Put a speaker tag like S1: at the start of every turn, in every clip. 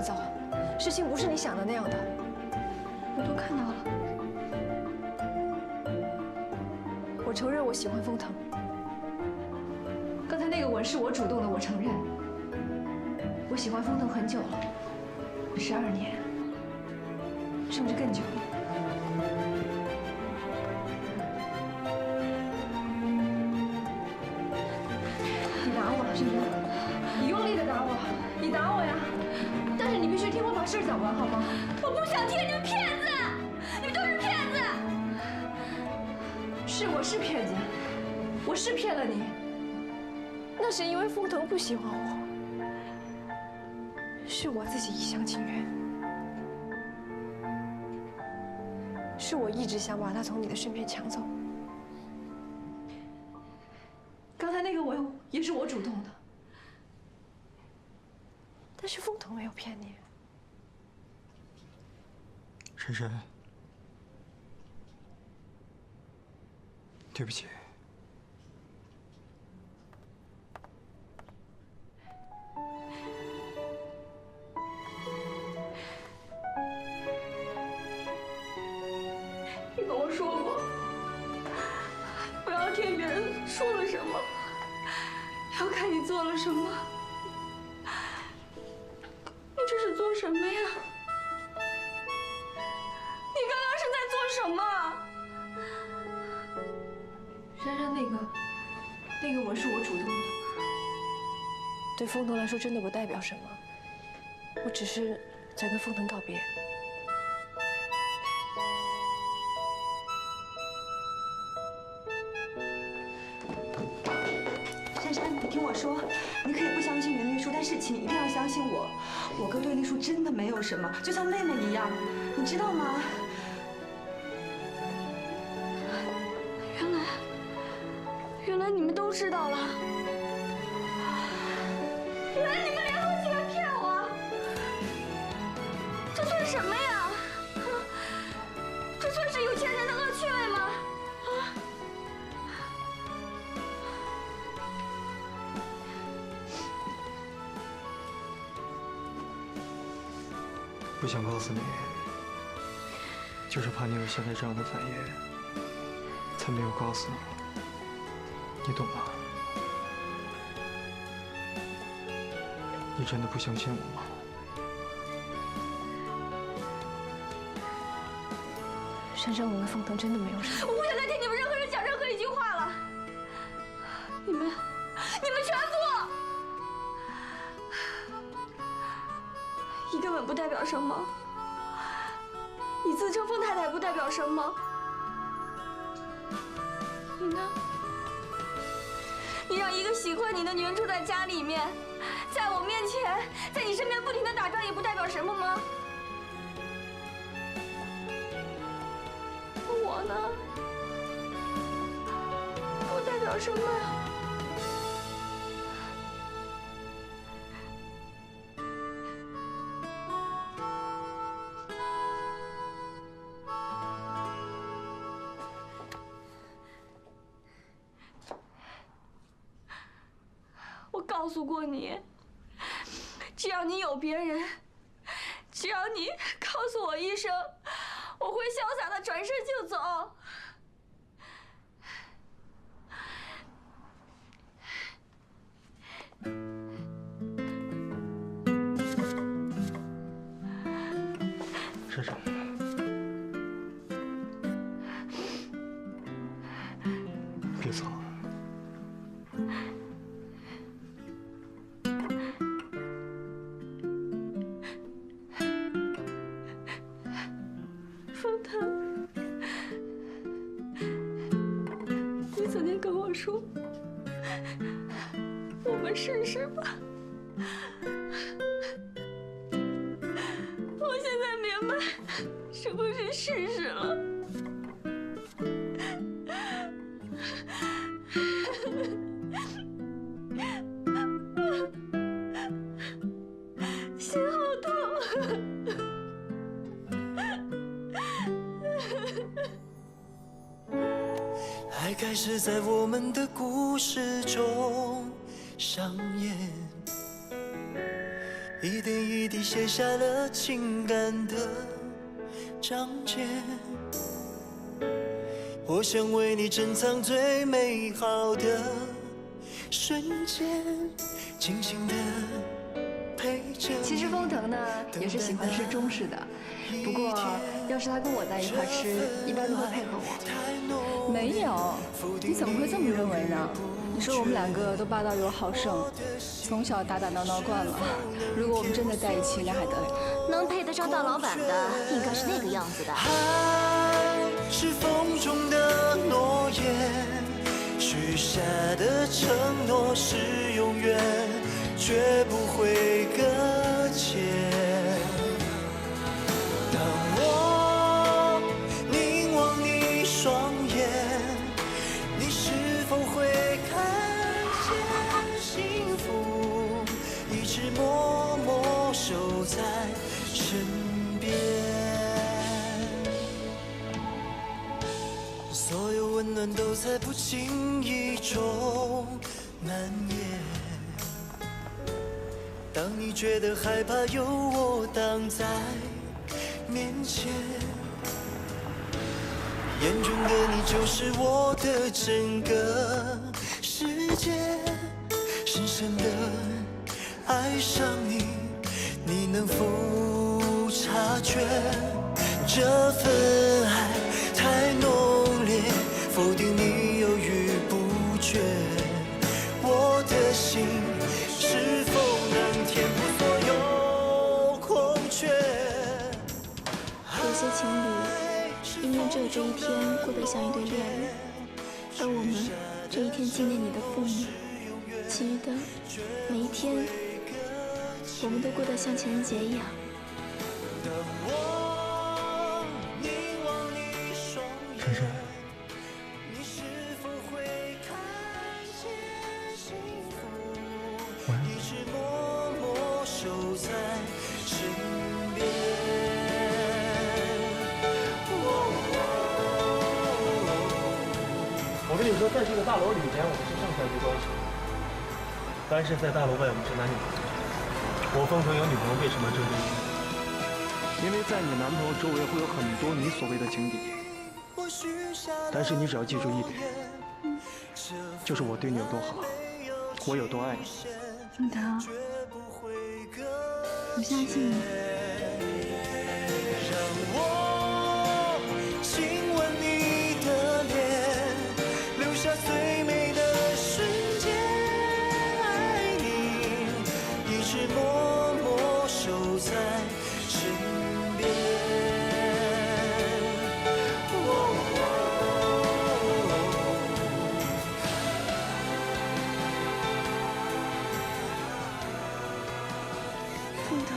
S1: 王早，事情不是你想的那样的。
S2: 我都看到了。
S1: 我承认我喜欢风腾。刚才那个吻是我主动的，我承认。我喜欢风腾很久了，12年，甚至更久。你打我，珊珊，你用力的打我，你打我呀！但是你必须听我把事儿讲完，好吗？
S2: 我不想听，你们骗子，你们都是骗子。
S1: 是，我是骗子，我是骗了你。那是因为风腾不喜欢我。是我自己一厢情愿，是我一直想把他从你的身边抢走。刚才那个吻也是我主动的，但是风腾没有骗你。
S3: 珊珊，对不起。
S2: 你跟我说过，不要听别人说了什么，要看你做了什么。你这是做什么呀？你刚刚是在做什么？
S1: 珊珊，那个吻是我主动的，对风腾来说真的不代表什么。我只是在跟风腾告别。
S4: 珊珊，你听我说，你可以不相信袁丽书，但是请你一定要相信我，我哥对丽书真的没有什么，就像妹妹一样，你知道吗？
S2: 原来你们都知道了。原来你们联合起来骗我，这算什么呀？啊，这算是有钱人的恶趣味吗？啊！
S3: 不想告诉你，就是怕你有现在这样的反应，才没有告诉你。你懂吗？你真的不相信我吗？
S1: 珊珊，我跟风腾真的没有什么。
S2: 我不想再听你们任何人讲任何一句话了。你们全部，一个吻不代表什么，你自称风太太不代表什么。你呢？你让一个喜欢你的女人住在家里面，在我面前，在你身边不停地打转，也不代表什么吗？我呢？不代表什么呀？我告诉过你，只要你有别人，只要你告诉我一声，我会潇洒的转身就走。
S3: 珊珊，别走。
S2: 风腾，你曾经跟我说，我们试试吧。我现在明白什么是试试了。心好痛。
S5: 爱开始在我们的故事中上演，一点一滴写下了情感的章节。我想为你珍藏最美好的瞬间，静静的陪着你。
S1: 其实风腾呢也是喜欢吃中式的，不过要是他跟我在一块吃，一般都会配合我。
S2: 没有，你怎么会这么认为呢？你说我们两个都霸道又好胜，从小打打闹闹惯了。如果我们真的在一起，那还得了？
S6: 能配得上大老板的，应该是那个样子的。
S5: 爱是风中的诺言，许下的承诺是永远，绝不会搁浅。当我凝望你双眼，你是否会看见幸福一直默默守在身边？所有温暖都在不经意中蔓延。当你觉得害怕，有我挡在面前。眼中的你就是我的整个世界，深深的爱上你，你能否察觉这份爱太浓烈，否定你犹豫不决，我的心是否能填补所有空缺？
S2: 有些情侣因为只有这一天过得像一对恋人，而我们这一天纪念你的父母，其余的每一天，我们都过得像情人节一样。
S3: 珊珊，晚安。
S7: 我跟你说，在这个大楼里面，我们是正常的关系，但是在大楼外，我们是男女朋友。我风腾有女朋友，为什么要针对你？
S3: 因为在你男朋友周围会有很多你所谓的情敌，但是你只要记住一点，就是我对你有多好，我有多爱你。
S2: 风腾，我相信你。风腾，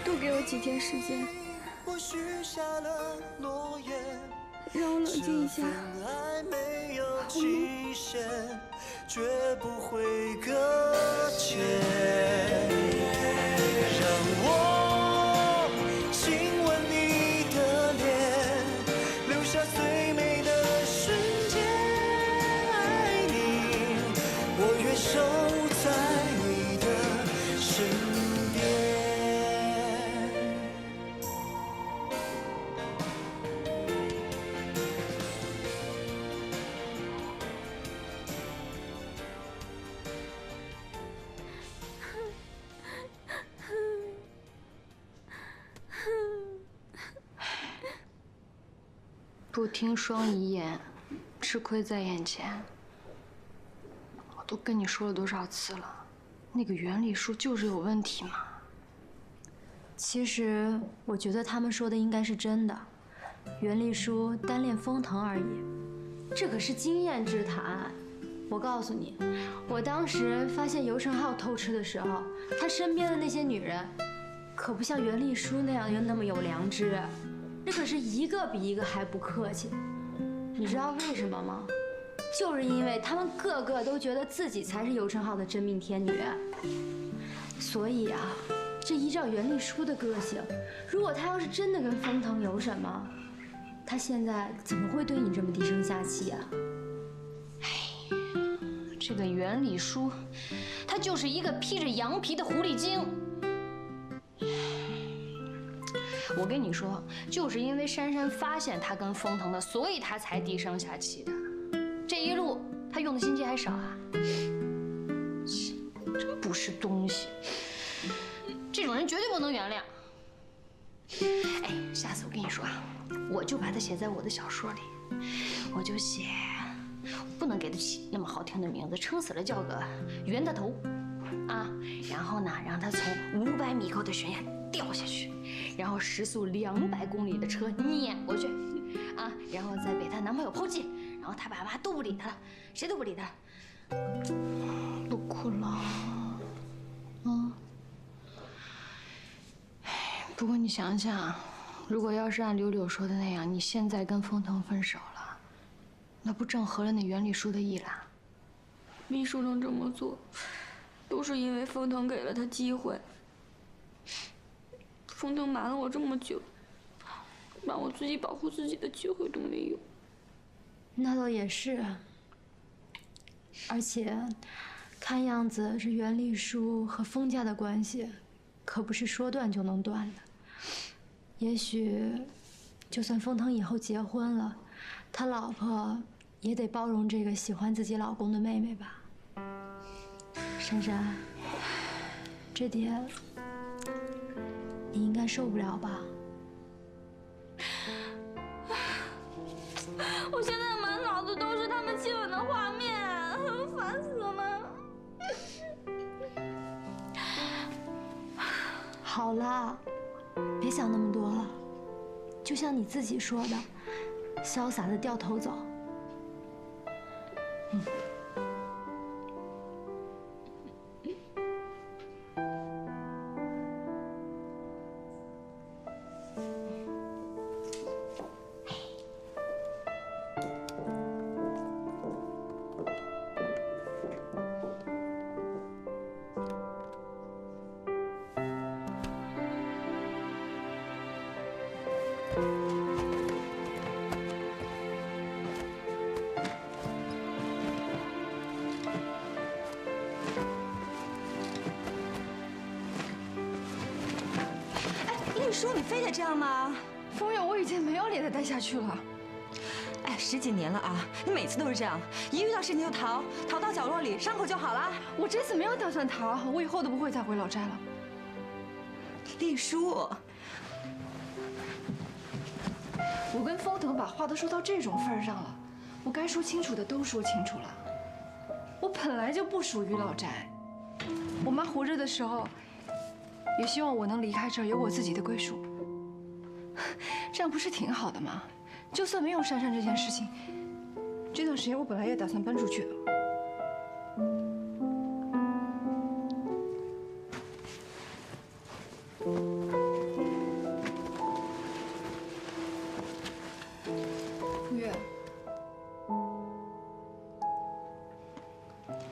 S2: 多给我几天时间，让我冷静一下，好吗？
S5: 绝不会搁浅，让我亲吻你的脸，留下最美的瞬间。爱你，我愿守在你的身边。
S1: 不听双遗言，吃亏在眼前。我都跟你说了多少次了，那个原理书就是有问题嘛。
S6: 其实我觉得他们说的应该是真的，袁丽书单恋风腾而已，这可是经验之谈。我告诉你，我当时发现尤承浩偷吃的时候，他身边的那些女人，可不像袁丽书那样那么有良知，这可是一个比一个还不客气。你知道为什么吗？就是因为他们个个都觉得自己才是尤承浩的真命天女，所以啊，这依照袁丽书的个性，如果他要是真的跟风腾有什么，他现在怎么会对你这么低声下气啊？这个袁礼书，他就是一个披着羊皮的狐狸精。我跟你说，就是因为珊珊发现他跟风腾的，所以他才低声下气的。这一路他用的心机还少啊！真不是东西，这种人绝对不能原谅。哎，下次我跟你说啊，我就把它写在我的小说里，我就写，不能给他起那么好听的名字，撑死了叫个袁大头，啊，然后呢，让他从500米高的悬崖掉下去，然后时速200公里的车碾过去，啊，然后再被她男朋友抛弃，然后她爸妈都不理她了，谁都不理她了，都哭了，啊。不过你想想，如果要是按柳柳说的那样，你现在跟风腾分手了，那不正合了那袁礼书的意啦？
S2: 秘书能这么做，都是因为风腾给了他机会。风腾瞒了我这么久，让我自己保护自己的机会都没有。
S6: 那倒也是，而且，看样子这袁礼书和风家的关系，可不是说断就能断的。也许，就算风腾以后结婚了，他老婆也得包容这个喜欢自己老公的妹妹吧。珊珊，这点你应该受不了吧？
S2: 我现在满脑子都是他们亲吻的画面，烦死了。
S6: 好了，别想那么多了。就像你自己说的，潇洒的掉头走。
S4: 丽书，你非得这样吗？
S1: 风月，我已经没有脸再待下去了。
S4: 哎，10几年了啊，你每次都是这样，一遇到事情就逃，逃到角落里，伤口就好了。
S1: 我这次没有打算逃，我以后都不会再回老寨了。
S4: 丽书，
S1: 我跟风腾把话都说到这种份上了，我该说清楚的都说清楚了。我本来就不属于老寨，我妈活着的时候，也希望我能离开这儿，有我自己的归属。这样不是挺好的吗？就算没有珊珊这件事情，这段时间我本来也打算搬出去的。风月，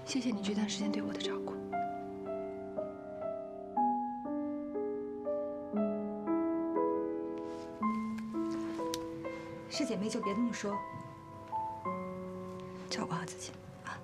S1: 谢谢你这段时间对我的照顾。
S4: 是姐妹就别这么说，照顾好自己啊。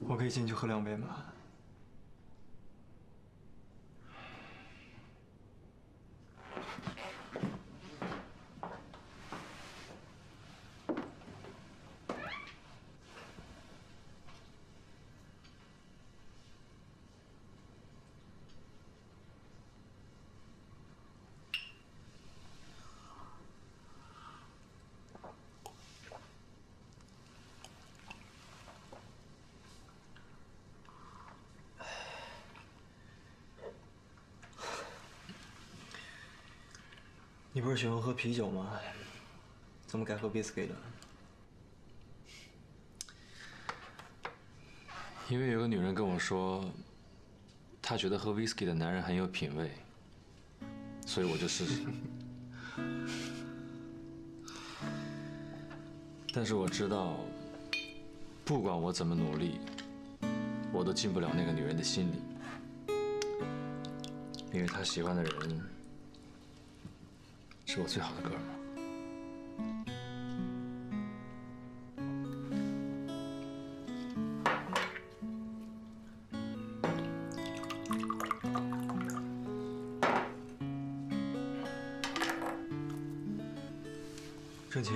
S3: 我可以进去喝2杯吗？你不是喜欢喝啤酒吗？怎么改喝威士忌了？
S8: 因为有个女人跟我说，她他觉得喝 whisky 的男人很有品味，所以我就试试。但是我知道，不管我怎么努力，我都进不了那个女人的心里，因为她喜欢的人是我最好的哥们儿。
S3: 郑洁，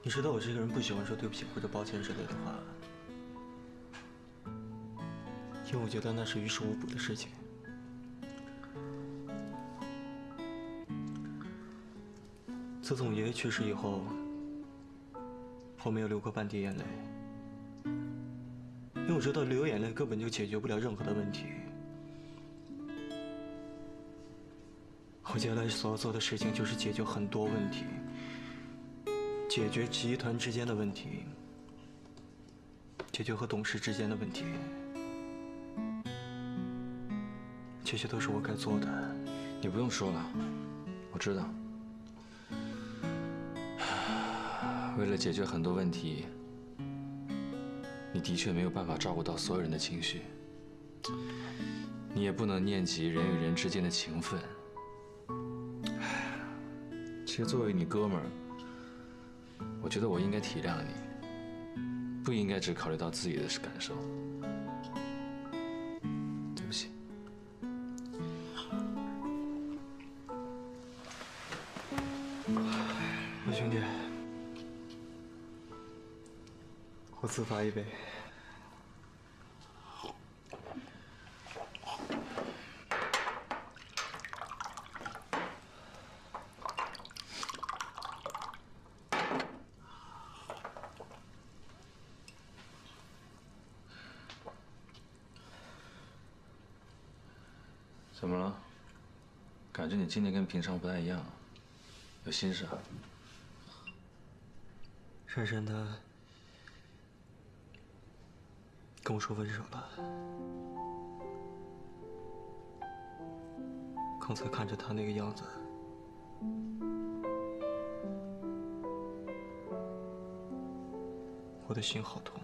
S3: 你知道我这个人不喜欢说对不起或者抱歉之类的话，因为我觉得那是于事无补的事情。自从爷爷去世以后，我没有流过半滴眼泪，因为我知道流眼泪根本就解决不了任何的问题。 我接下来所要做的事情就是解决很多问题，解决集团之间的问题，解决和董事之间的问题，这些都是我该做的。
S8: 你不用说了，我知道。为了解决很多问题，你的确没有办法照顾到所有人的情绪，你也不能念及人与人之间的情分。 其实，作为你哥们儿，我觉得我应该体谅你，不应该只考虑到自己的感受。对不起。
S3: 我兄弟，我自罚一杯。
S8: 怎么了？感觉你今天跟平常不太一样，有心事啊？
S3: 珊珊她跟我说分手了。刚才看着她那个样子，我的心好痛。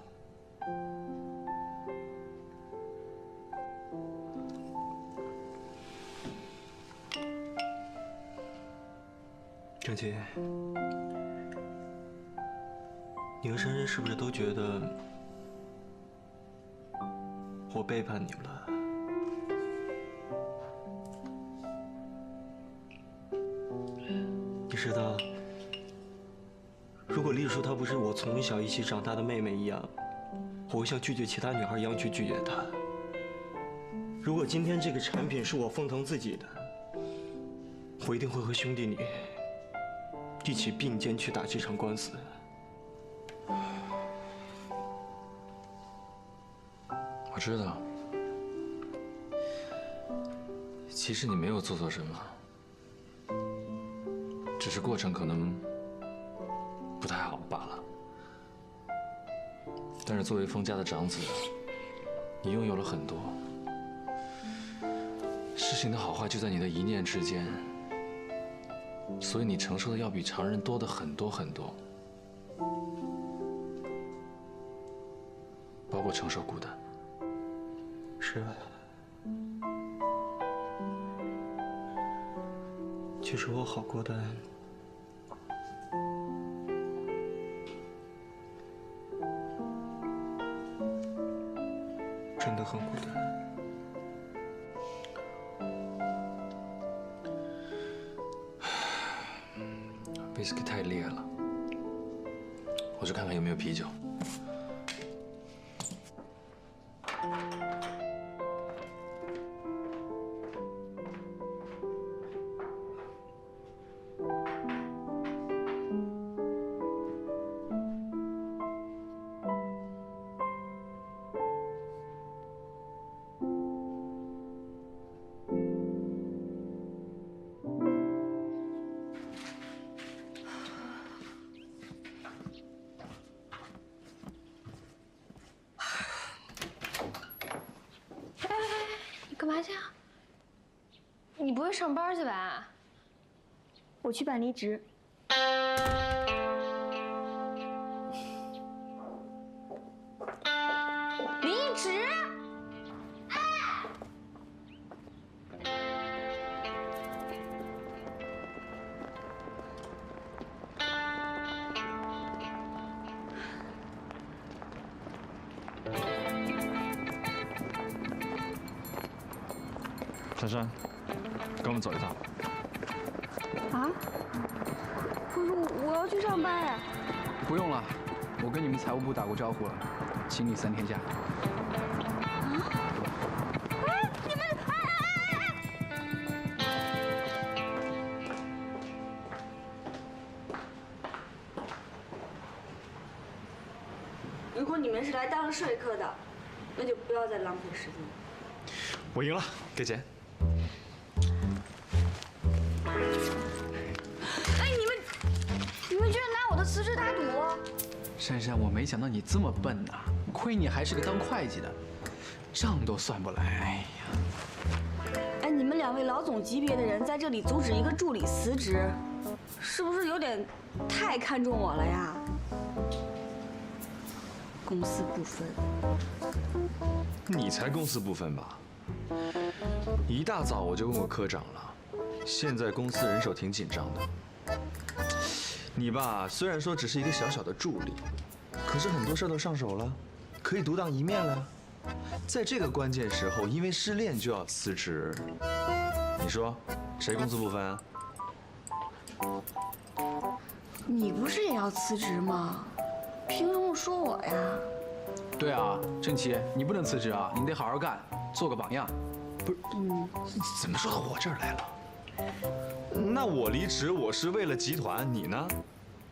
S3: 郑洁，你和珊珊是不是都觉得我背叛你们了？你知道，如果丽叔她不是我从小一起长大的妹妹一样，我会像拒绝其他女孩一样去拒绝她。如果今天这个产品是我凤腾自己的，我一定会和兄弟你。 一起并肩去打这场官司。
S8: 我知道，其实你没有做错什么，只是过程可能不太好罢了。但是作为封家的长子，你拥有了很多，事情的好坏就在你的一念之间。 所以你承受的要比常人多的很多很多，包括承受孤单。
S3: 是啊，其实我好孤单，真的很孤单。
S8: whisky 太烈了，我去看看有没有啤酒。
S2: 你不会上班去吧？
S9: 我去办离职。
S2: 离职？
S3: 珊珊，跟我们走一趟。
S9: 啊？可是我要去上班呀。
S10: 不用了，我跟你们财务部打过招呼了，请你3天假。
S4: 如果你们是来当说客的，那就不要再浪费时间了。
S3: 我赢了，给钱。
S9: 哎，你们居然拿我的辞职打赌！
S10: 珊珊，我没想到你这么笨呐，亏你还是个当会计的，账都算不来。哎呀，
S9: 哎，你们2位老总级别的人在这里阻止一个助理辞职，是不是有点太看重我了呀？公私不分。
S8: 你才公私不分吧？一大早我就问过科长了，现在公司人手挺紧张的。你吧，虽然说只是一个小小的助理，可是很多事都上手了，可以独当一面了。在这个关键时候，因为失恋就要辞职，你说谁公私不分啊？
S9: 你不是也要辞职吗？凭什么说我呀？
S10: 对啊，郑琪，你不能辞职啊，你得好好干，做个榜样。
S8: 不是，怎么说到我这儿来了？那我离职，我是为了集团，你呢？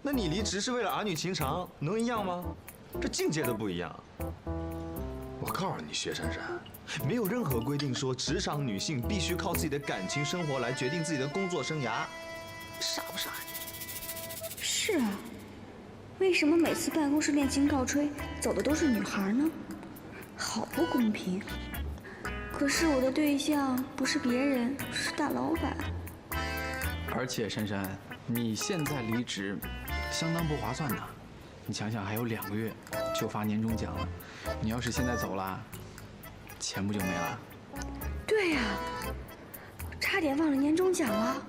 S8: 那你离职是为了儿女情长，能一样吗？这境界都不一样。我告诉你，薛珊珊，没有任何规定说职场女性必须靠自己的感情生活来决定自己的工作生涯，傻不傻你？
S9: 是啊，为什么每次办公室恋情告吹，走的都是女孩呢？好不公平。可是我的对象不是别人，是大老板。
S10: 而且珊珊，你现在离职，相当不划算呢。你想想，还有2个月就发年终奖了，你要是现在走了，钱不就没了？
S9: 对呀，差点忘了年终奖了。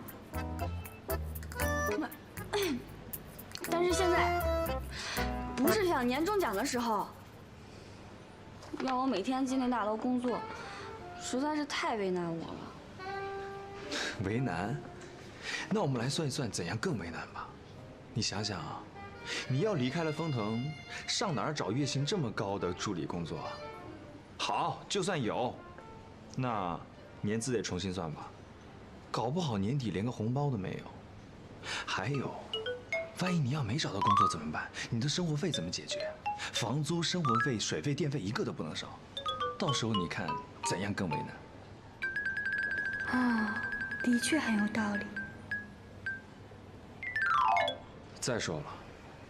S9: 但是现在不是想年终奖的时候，让我每天进那大楼工作，实在是太为难我了。
S8: 为难？那我们来算一算，怎样更为难吧？你想想啊，你要离开了风腾，上哪儿找月薪这么高的助理工作啊？好，就算有，那年资得重新算吧，搞不好年底连个红包都没有。还有，万一你要没找到工作怎么办？你的生活费怎么解决？房租、生活费、水费、电费一个都不能少，到时候你看怎样更为难？
S9: 啊，的确很有道理。
S8: 再说了，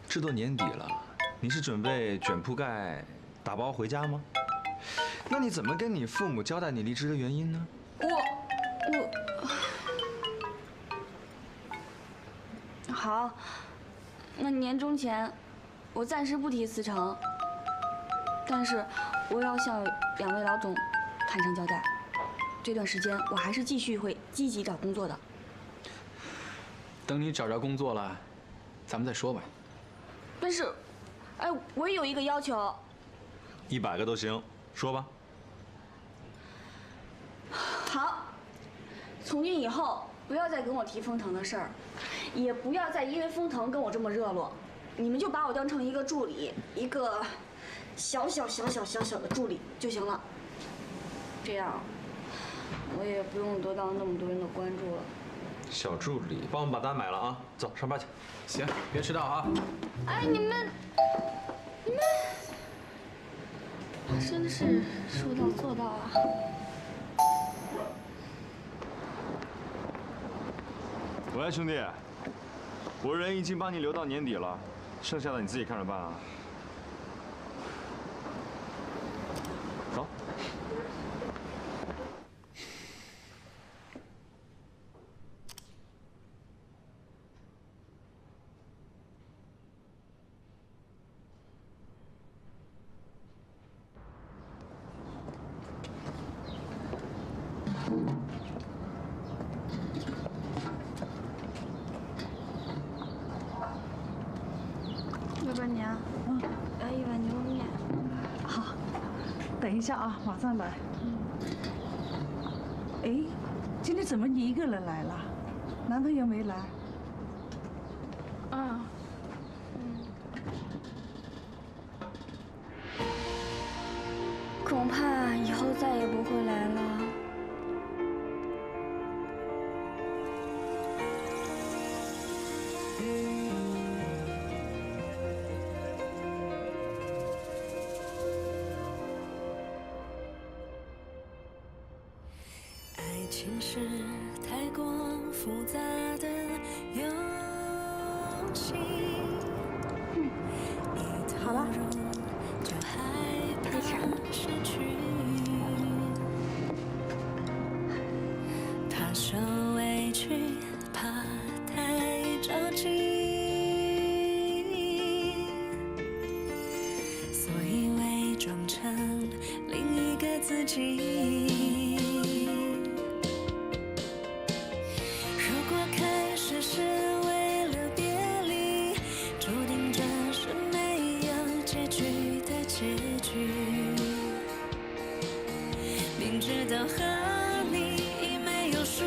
S8: 这都年底了，你是准备卷铺盖打包回家吗？那你怎么跟你父母交代你离职的原因呢？
S9: 好，那年终前，我暂时不提辞呈，但是我要向2位老总坦诚交代，这段时间我还是继续会积极找工作的。
S10: 等你找着工作了，咱们再说吧。
S9: 但是，哎，我也有一个要求。
S8: 100个都行，说吧。
S9: 好，从今以后不要再跟我提风腾的事儿，也不要再因为风腾跟我这么热络，你们就把我当成一个助理，一个小小的助理就行了。这样，我也不用得到那么多人的关注了。
S8: 小助理，帮我们把单买了啊！走，上班去。
S10: 行，别迟到啊！
S9: 哎，你们真是说到做到啊！
S3: 喂，兄弟，我人已经帮你留到年底了，剩下的你自己看着办啊。走。
S2: 要一碗牛肉面。
S11: 好，等一下啊，马上来。哎，今天怎么你一个人来了？男朋友没来？
S2: 啊。恐怕以后再也不会来了。
S5: 爱情是太过复杂的游戏。
S2: 好了，
S5: 就害怕失去，怕受委屈，怕太着急，所以伪装成另一个自己。如果开始是为了别离，注定这是没有结局的结局。明知道和你已没有输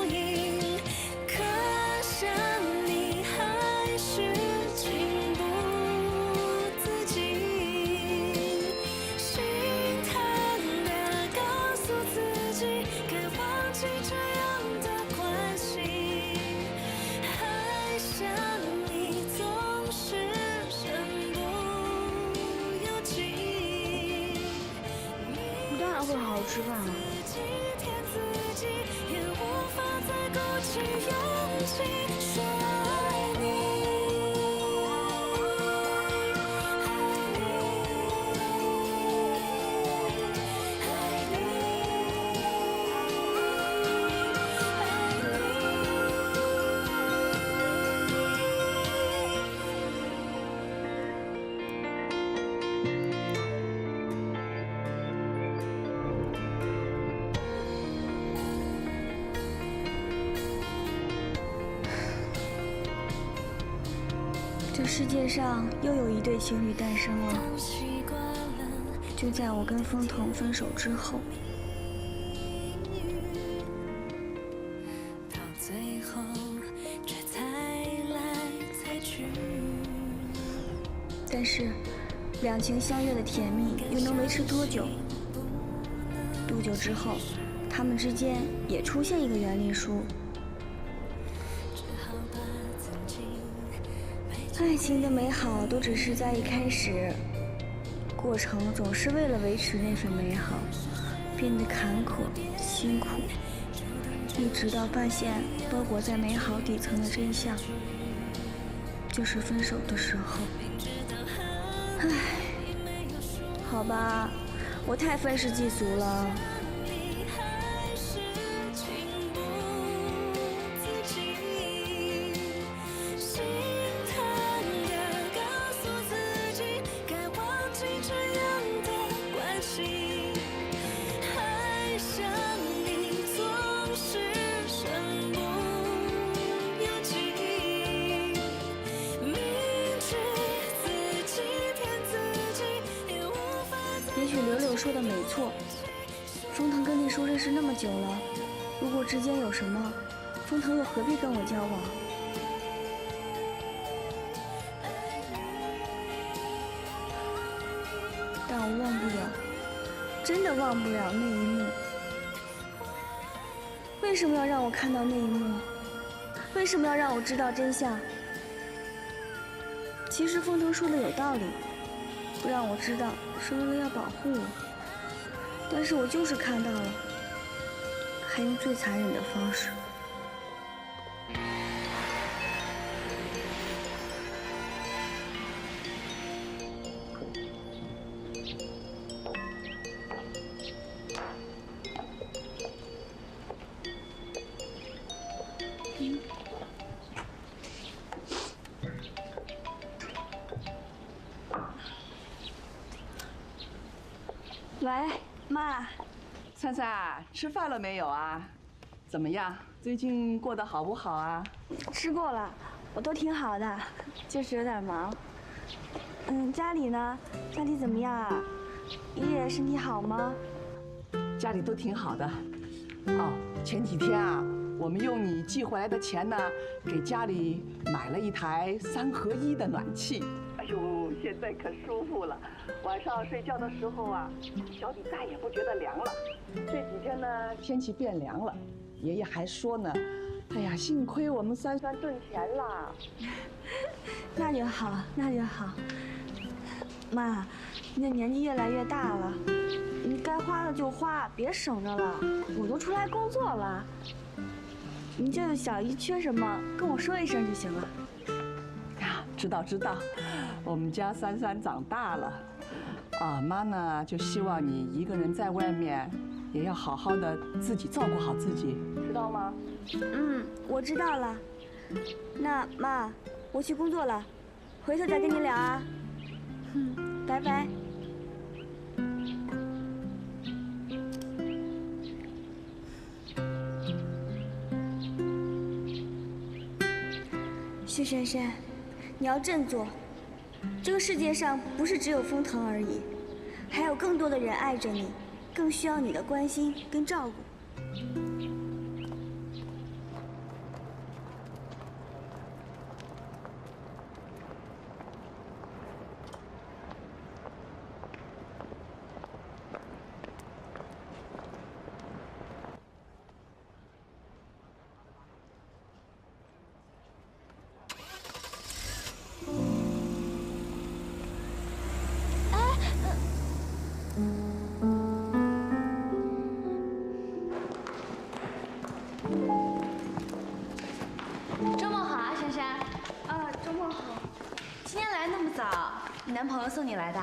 S5: 赢，可想你还是情不自禁，心疼地告诉自己该忘记这样的关系，还想你总是身不由己。
S2: 你当然会好好吃饭了。
S5: 骗自己，也无法再鼓起勇气说爱你。
S2: 这世界上又有一对情侣诞生了，就在我跟风腾分手之后。
S5: 到最后却猜来猜去，
S2: 但是，两情相悦的甜蜜又能维持多久？不久之后，他们之间也出现一个原力书。爱情的美好都只是在一开始，过程总是为了维持那份美好，变得坎坷辛苦，一直到发现包裹在美好底层的真相，就是分手的时候。唉，好吧，我太愤世嫉俗了。也许柳柳说的没错，风腾跟丽书认识那么久了，如果之间有什么，风腾又何必跟我交往？但我忘不了，真的忘不了那一幕。为什么要让我看到那一幕？为什么要让我知道真相？其实风腾说的有道理，不让我知道是为了要保护我，但是我就是看到了，还用最残忍的方式。
S4: 喂，妈，
S11: 灿灿，吃饭了没有啊？怎么样？最近过得好不好啊？
S2: 吃过了，我都挺好的，就是有点忙。
S9: 家里呢？家里怎么样啊？爷爷身体好吗？
S11: 家里都挺好的。哦，前几天啊，我们用你寄回来的钱呢，给家里买了一台3合1的暖气。哎呦，现在可舒服了，晚上睡觉的时候啊，脚底再也不觉得凉了。这几天呢，天气变凉了，爷爷还说呢，哎呀，幸亏我们珊珊挣钱啦。
S9: 那就好，那就好。妈，你的年纪越来越大了，你该花的就花，别省着了。我都出来工作了，你这个小姨缺什么，跟我说一声就行了。
S11: 啊，知道知道，我们家珊珊长大了，啊，妈呢就希望你一个人在外面，也要好好的自己照顾好自己，知道吗？
S9: 我知道了。那妈，我去工作了，回头再跟你聊啊。拜拜。薛珊珊，你要振作。这个世界上不是只有风腾而已，还有更多的人爱着你，更需要你的关心跟照顾。
S6: 周末好啊，珊珊。
S9: 周末好。
S6: 今天来那么早，你男朋友送你来的？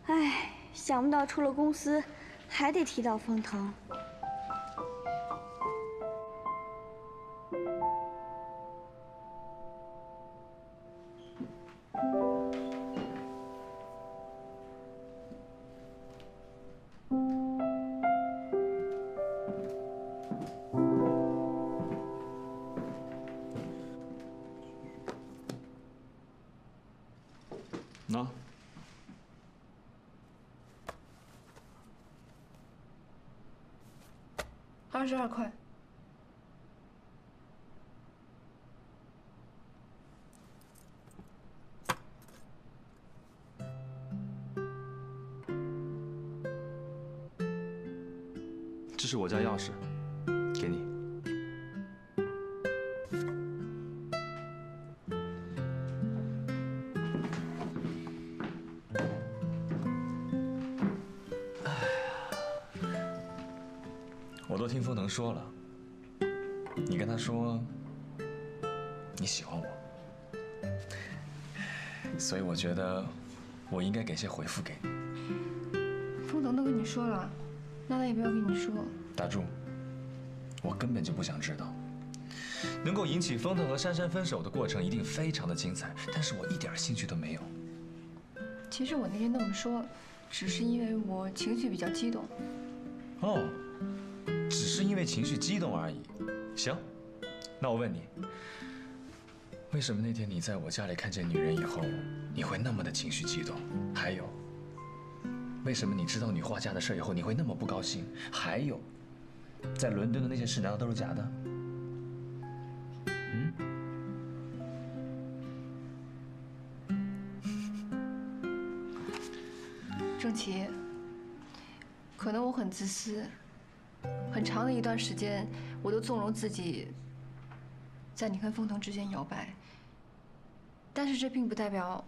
S9: 唉，想不到出了公司，还得提到风腾。
S8: 那
S1: 22块。
S8: 这是我家钥匙，给你。我都听风腾说了，你跟他说你喜欢我，所以我觉得我应该给些回复给你。
S1: 风腾都跟你说了，那他也不要跟你说。
S8: 打住，我根本就不想知道。能够引起风腾和珊珊分手的过程一定非常的精彩，但是我一点兴趣都没有。
S1: 其实我那天那么说，只是因为我情绪比较激动。
S8: 哦。只是因为情绪激动而已。行，那我问你，为什么那天你在我家里看见女人以后，你会那么的情绪激动？还有，为什么你知道女画家的事以后，你会那么不高兴？还有，在伦敦的那些事难道都是假的？
S1: 郑琪，可能我很自私。很长的一段时间，我都纵容自己在你跟风腾之间摇摆。但是这并不代表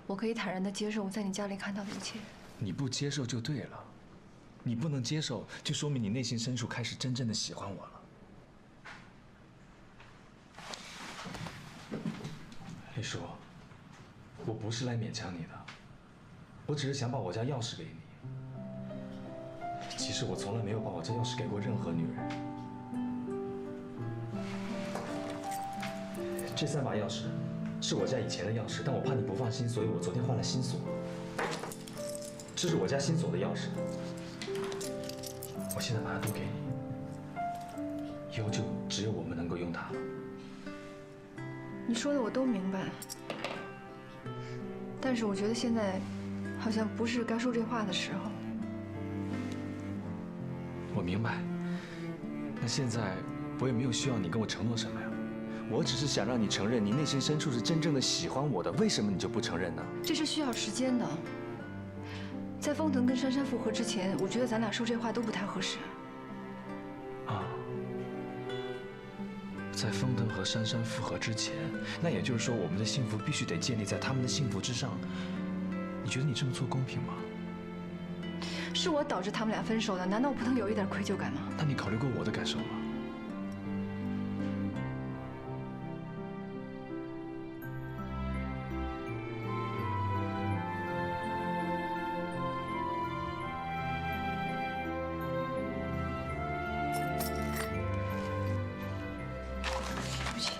S1: 我可以坦然地接受我在你家里看到的一切。
S8: 你不接受就对了，你不能接受，就说明你内心深处开始真正的喜欢我了。丽叔，我不是来勉强你的，我只是想把我家钥匙给你。其实我从来没有把我家钥匙给过任何女人。这3把钥匙是我家以前的钥匙，但我怕你不放心，所以我昨天换了新锁。这是我家新锁的钥匙。我现在把它都给你，以后就只有我们能够用它了。
S1: 你说的我都明白，但是我觉得现在好像不是该说这话的时候。
S8: 我明白。那现在我也没有需要你跟我承诺什么呀，我只是想让你承认你内心深处是真正的喜欢我的，为什么你就不承认呢？
S1: 这是需要时间的。在风腾跟珊珊复合之前，我觉得咱俩说这话都不太合适。
S8: 啊，在风腾和珊珊复合之前，那也就是说我们的幸福必须得建立在他们的幸福之上。你觉得你这么做公平吗？
S1: 是我导致他们俩分手的，难道我不能有一点愧疚感吗？
S8: 那你考虑过我的感受吗？
S1: 对不起。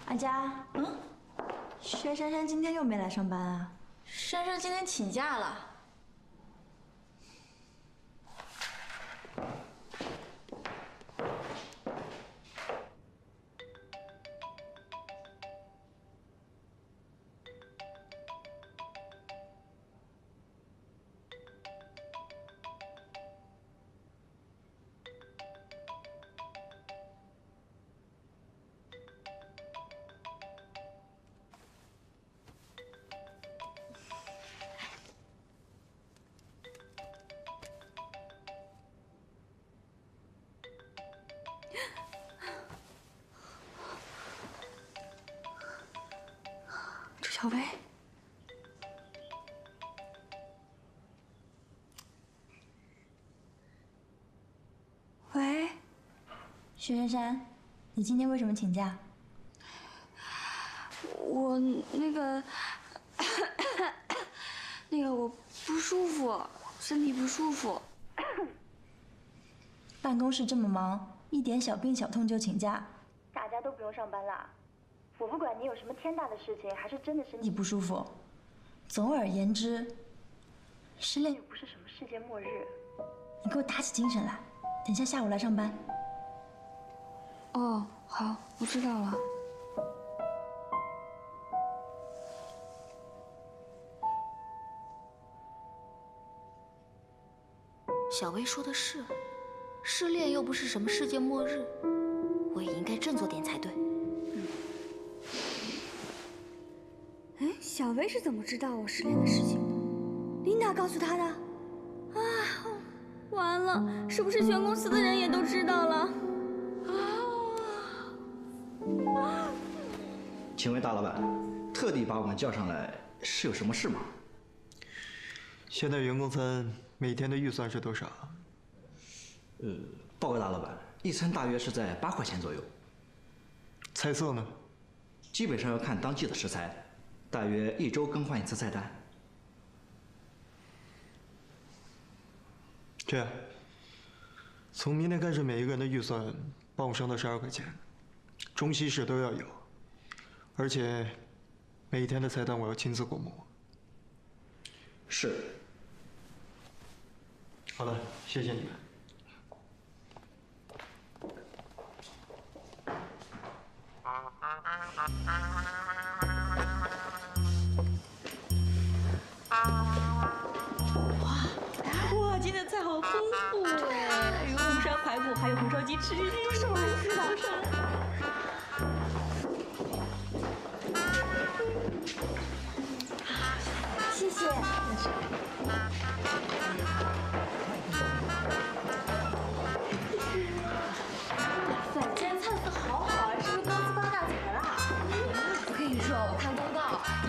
S9: 安佳，薛珊珊今天又没来上班啊？珊珊今天请假了。朱小薇，喂，
S12: 薛珊珊，你今天为什么请假？
S9: 我那个我不舒服，身体不舒服。
S12: 办公室这么忙，一点小病小痛就请假，大家都不用上班啦。我不管你有什么天大的事情，还是真的身体不舒服。总而言之，失恋又不是什么世界末日，你给我打起精神来，等下下午来上班。
S9: 哦，好，我知道了。
S13: 小薇说的是，失恋又不是什么世界末日，我也应该振作点才对。
S9: 哎，小薇是怎么知道我失恋的事情的？琳达告诉她的。啊，完了，是不是全公司的人也都知道了？
S14: 请问大老板，特地把我们叫上来是有什么事吗？
S3: 现在员工餐每天的预算是多少？
S14: 报告大老板，一餐大约是在8块钱左右。
S3: 菜色呢？
S14: 基本上要看当季的食材，大约1周更换一次菜单。
S3: 这样，从明天开始，每一个人的预算帮我升到12块钱，中西式都要有，而且每一天的菜单我要亲自过目。
S14: 是。
S3: 好了，谢谢你们。
S4: 哇，今天菜好丰富哎！有红烧排骨，还有红烧鸡翅，都是我爱吃的。
S12: 谢谢。
S4: 今天菜色好好啊，是不是公司发大财了？
S6: 我跟你说，我看公告，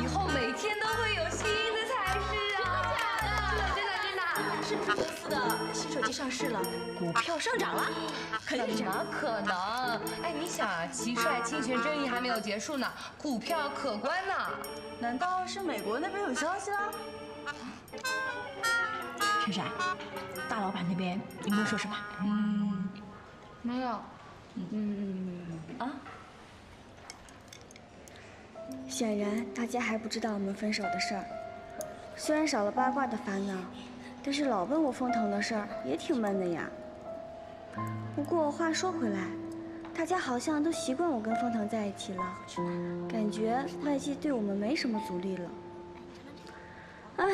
S6: 以后每天都会有新的菜式啊！真的，
S4: 是不是公司的新手机上市了，股票上涨了？肯定是这样。
S6: 怎么可能？哎，你想啊，齐帅侵权争议还没有结束呢，股票可观呢。
S4: 难道是美国那边有消息了？
S12: 珊珊，大老板那边有没有说什么？
S9: 没有。
S12: 啊？
S9: 显然大家还不知道我们分手的事儿。虽然少了八卦的烦恼，但是老问我风腾的事儿也挺闷的呀。不过话说回来，大家好像都习惯我跟风腾在一起了，感觉外界对我们没什么阻力了。唉，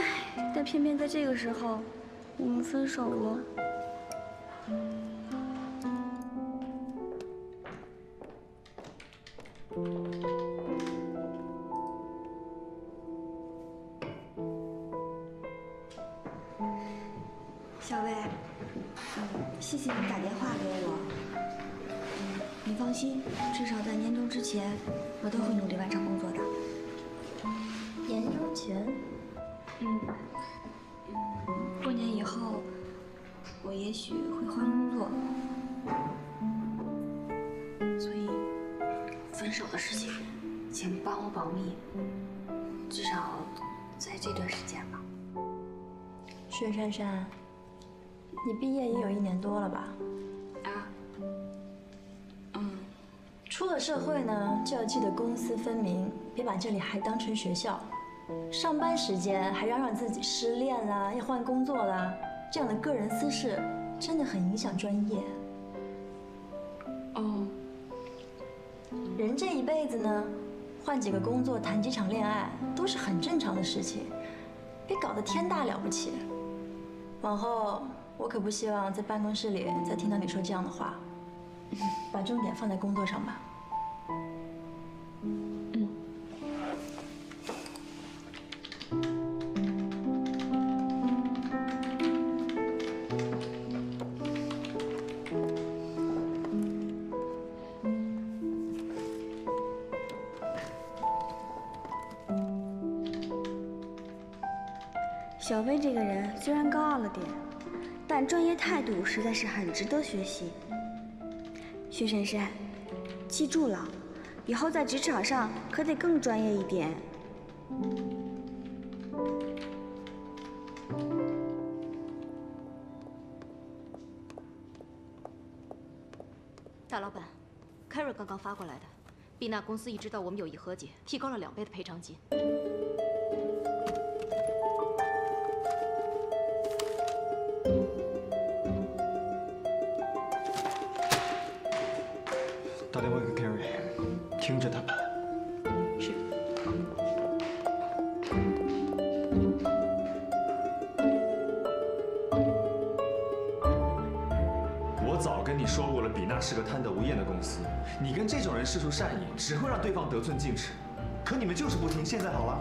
S9: 但偏偏在这个时候，我们分手了。小薇，谢谢你打电话给我。你放心，至少在年终之前，我都会努力完成工作的。
S12: 年终前？
S9: 过年以后，我也许会换工作，所以分手的事情，请帮我保密，至少在这段时间吧。
S12: 薛珊珊，你毕业也有1年多了吧？出了社会呢，就要记得公私分明，别把这里还当成学校。上班时间还嚷嚷自己失恋啦，要换工作啦，这样的个人私事真的很影响专业。人这一辈子呢，换几个工作，谈几场恋爱，都是很正常的事情，别搞得天大了不起。往后我可不希望在办公室里再听到你说这样的话，把重点放在工作上吧。
S9: 小薇这个人虽然高傲了点，但专业态度实在是很值得学习。薛珊珊，记住了，以后在职场上可得更专业一点。
S13: 大老板，Carrie刚刚发过来的，碧娜公司一知道我们有意和解，提高了2倍的赔偿金。
S3: 打电话给 Carrie， 听着他办。
S13: 是。
S8: 我早跟你说过了，比娜是个贪得无厌的公司，你跟这种人施出善意，只会让对方得寸进尺。可你们就是不听，现在好了。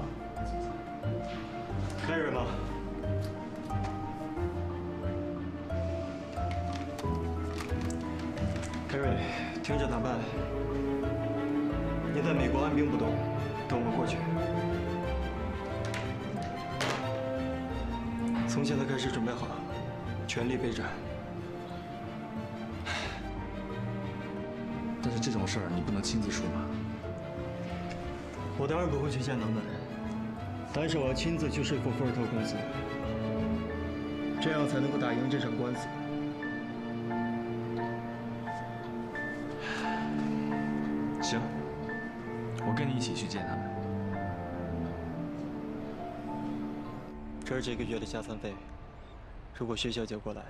S3: Carrie 呢？Carrie， 听着谈判。你在美国按兵不动，等我们过去。从现在开始准备好，全力备战。
S8: 但是这种事儿你不能亲自出马。
S3: 我当然不会去见他们，但是我要亲自去说服福尔特公司，这样才能够打赢这场官司。
S8: 行，我跟你一起去见他们。
S3: 这是这个月的加餐费，如果薛小姐过来，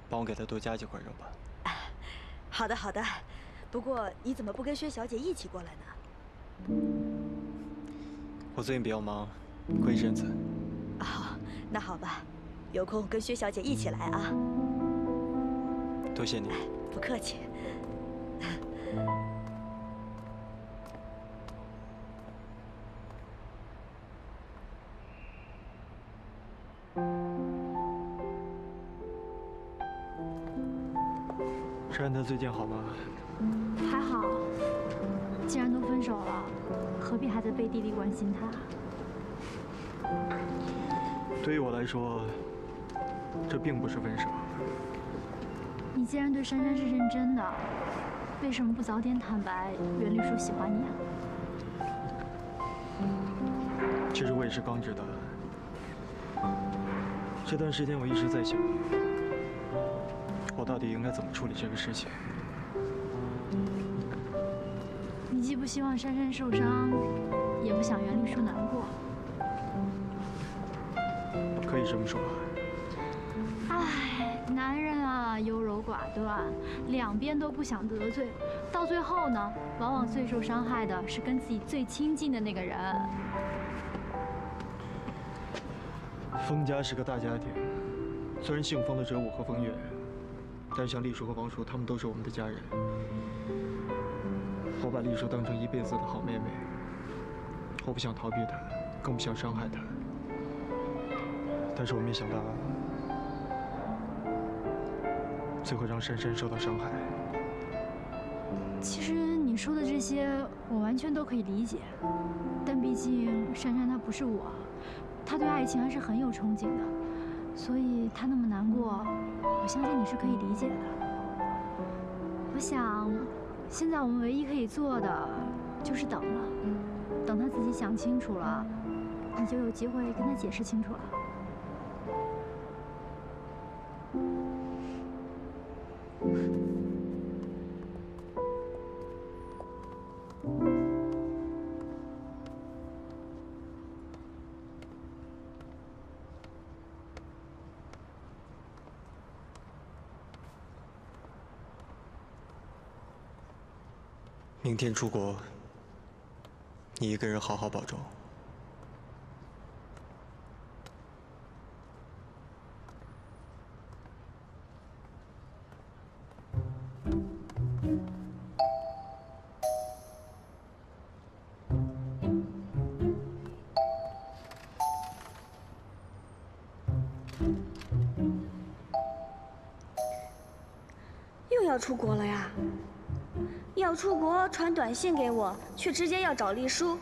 S3: 帮我给她多加几块肉吧。
S15: 好的，好的。不过你怎么不跟薛小姐一起过来呢？
S3: 我最近比较忙，过一阵子。
S15: 哦，那好吧，有空跟薛小姐一起来啊。
S3: 多谢你。
S15: 不客气。
S3: 珊珊最近好吗？
S6: 还好，既然都分手了，何必还在背地里关心他？
S3: 对于我来说，这并不是分手。
S6: 你既然对珊珊是认真的，为什么不早点坦白袁丽书喜欢你啊？
S3: 其实我也是刚知道的，这段时间我一直在想，我到底应该怎么处理这个事情。
S6: 你既不希望珊珊受伤，也不想袁丽书难过。
S3: 可以这么说。
S6: 唉，男人啊，优柔寡断，两边都不想得罪，到最后呢，往往最受伤害的是跟自己最亲近的那个人。
S3: 封家是个大家庭，虽然姓封的只有我和风月，但像丽叔和王叔他们都是我们的家人。我把丽叔当成一辈子的好妹妹，我不想逃避她，更不想伤害她。但是我没想到，最后让珊珊受到伤害。
S6: 其实你说的这些，我完全都可以理解，但毕竟珊珊她不是我，她对爱情还是很有憧憬的，所以她那么难过，我相信你是可以理解的。我想，现在我们唯一可以做的就是等了，等她自己想清楚了，你就有机会跟她解释清楚了。
S3: 明天出国，你一个人好好保重。
S9: 又要出国了呀？要出国传短信给我，却直接要找丽书，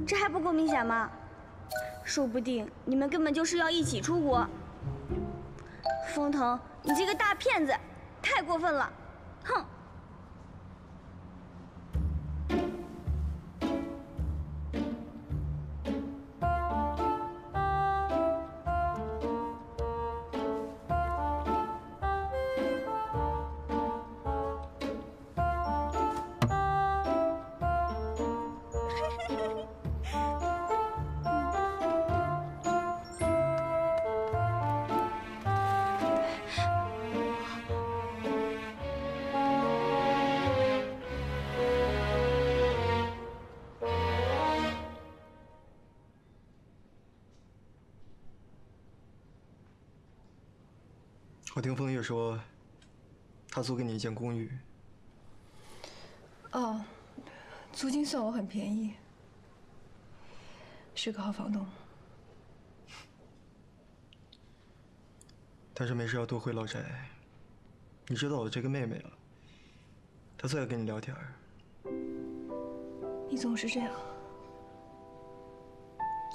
S9: 这还不够明显吗？说不定你们根本就是要一起出国。风腾，你这个大骗子，太过分了！哼！
S3: 我听风月说，他租给你一间公寓。
S1: 哦，租金算我很便宜，是个好房东。
S3: 但是没事要多回老宅。你知道我这个妹妹了，她最爱跟你聊天。
S1: 你总是这样，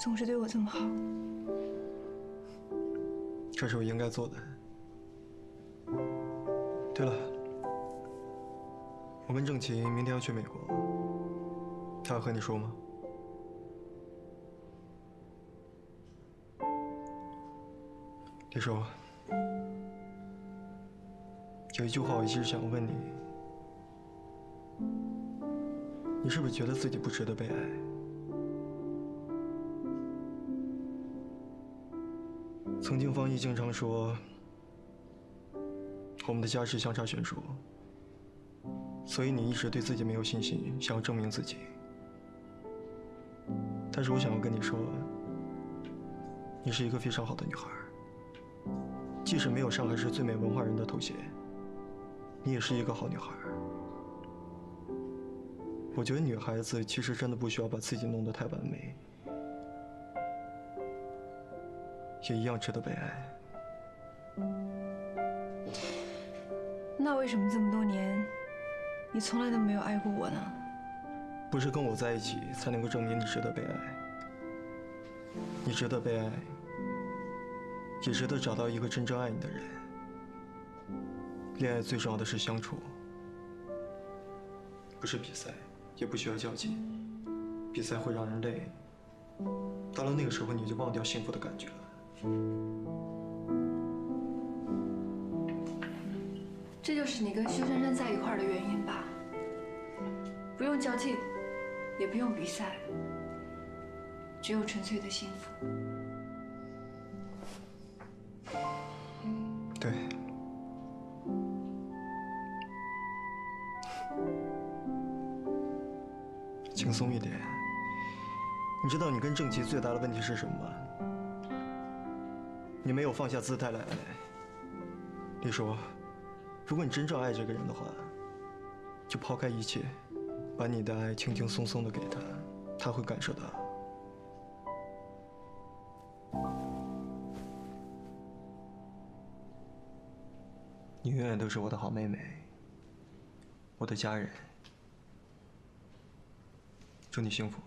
S1: 总是对我这么好。
S3: 这是我应该做的。对了，我跟郑琪明天要去美国，他要和你说吗？李叔，有一句话我一直想问你，你是不是觉得自己不值得被爱？曾经方毅经常说，我们的家世相差悬殊，所以你一直对自己没有信心，想要证明自己。但是我想要跟你说，你是一个非常好的女孩，即使没有上海市最美文化人的头衔，你也是一个好女孩。我觉得女孩子其实真的不需要把自己弄得太完美，也一样值得被爱。
S1: 那为什么这么多年，你从来都没有爱过我呢？
S3: 不是跟我在一起才能够证明你值得被爱，你值得被爱，也值得找到一个真正爱你的人。恋爱最重要的是相处，不是比赛，也不需要较劲。比赛会让人累，到了那个时候你就忘掉幸福的感觉了。
S1: 这就是你跟薛珊珊在一块儿的原因吧？不用较劲，也不用比赛，只有纯粹的幸福。
S3: 对。轻松一点。你知道你跟郑琪最大的问题是什么吗？你没有放下姿态来爱。丽说，如果你真正爱这个人的话，就抛开一切，把你的爱轻轻松松的给他，他会感受到。你永远都是我的好妹妹，我的家人。祝你幸福。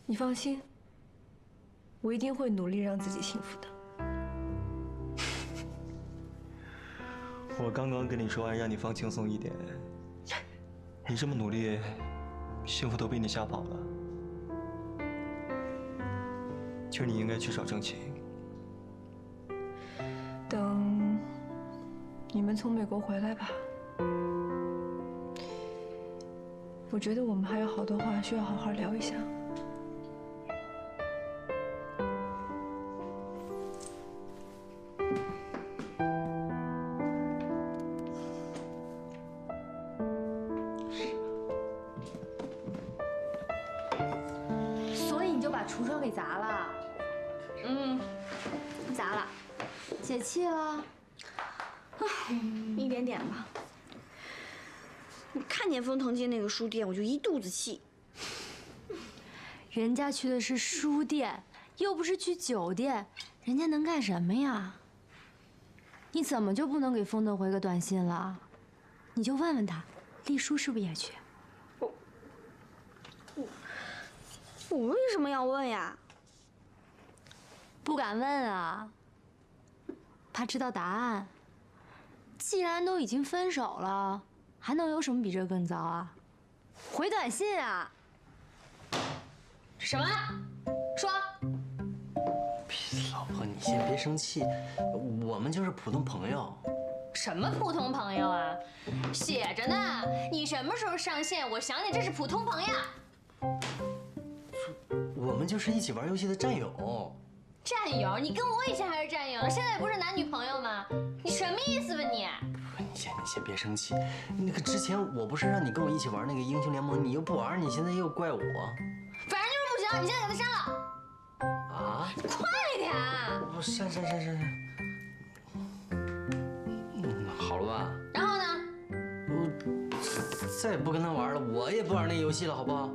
S1: 你放心，我一定会努力让自己幸福的。
S3: 我刚刚跟你说完，让你放轻松一点。你这么努力，幸福都被你吓跑了。其实你应该去找郑琪。
S1: 等你们从美国回来吧。我觉得我们还有好多话需要好好聊一下。
S6: 所以你就把橱窗给砸了？砸了，解气了？
S9: 一点点吧。看见封腾进那个书店，我就一肚子气。
S6: 人家去的是书店，又不是去酒店，人家能干什么呀？你怎么就不能给封腾回个短信了？你就问问他，丽叔是不是也去？
S9: 我为什么要问呀？
S6: 不敢问啊，怕知道答案。既然都已经分手了，还能有什么比这更糟啊？回短信啊！什么？说。
S16: 老婆，你先别生气，我们就是普通朋友。
S6: 什么普通朋友啊？写着呢，你什么时候上线？我想你这是普通朋友。
S16: 我们就是一起玩游戏的战友。
S6: 战友？你跟我以前还是战友，现在不是男女朋友吗？你什么意思吧你？
S16: 你先别生气。那个之前我不是让你跟我一起玩那个英雄联盟，你又不玩，你现在又怪我。
S6: 反正就是不行，你现在给他删了。
S16: 啊！
S6: 快点！
S16: 我删。好了吧？
S6: 然后呢？
S16: 我再也不跟他玩了，我也不玩那个游戏了，好不好？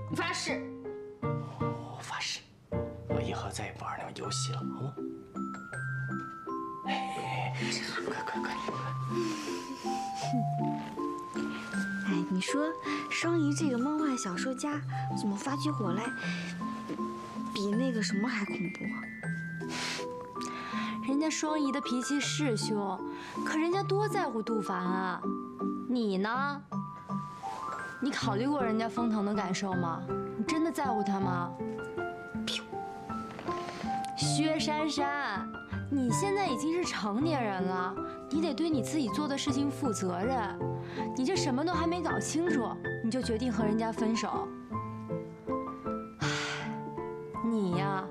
S6: 你发誓。
S16: 我发誓，我以后再也不玩那种游戏了，好吗？快！
S9: 哎，你说双怡这个漫画小说家怎么发起火来，比那个什么还恐怖啊？
S6: 人家双怡的脾气是凶，可人家多在乎杜凡啊。你呢？你考虑过人家封腾的感受吗？你真的在乎他吗？薛珊珊，你现在已经是成年人了，你得对你自己做的事情负责任。你这什么都还没搞清楚，你就决定和人家分手。你呀，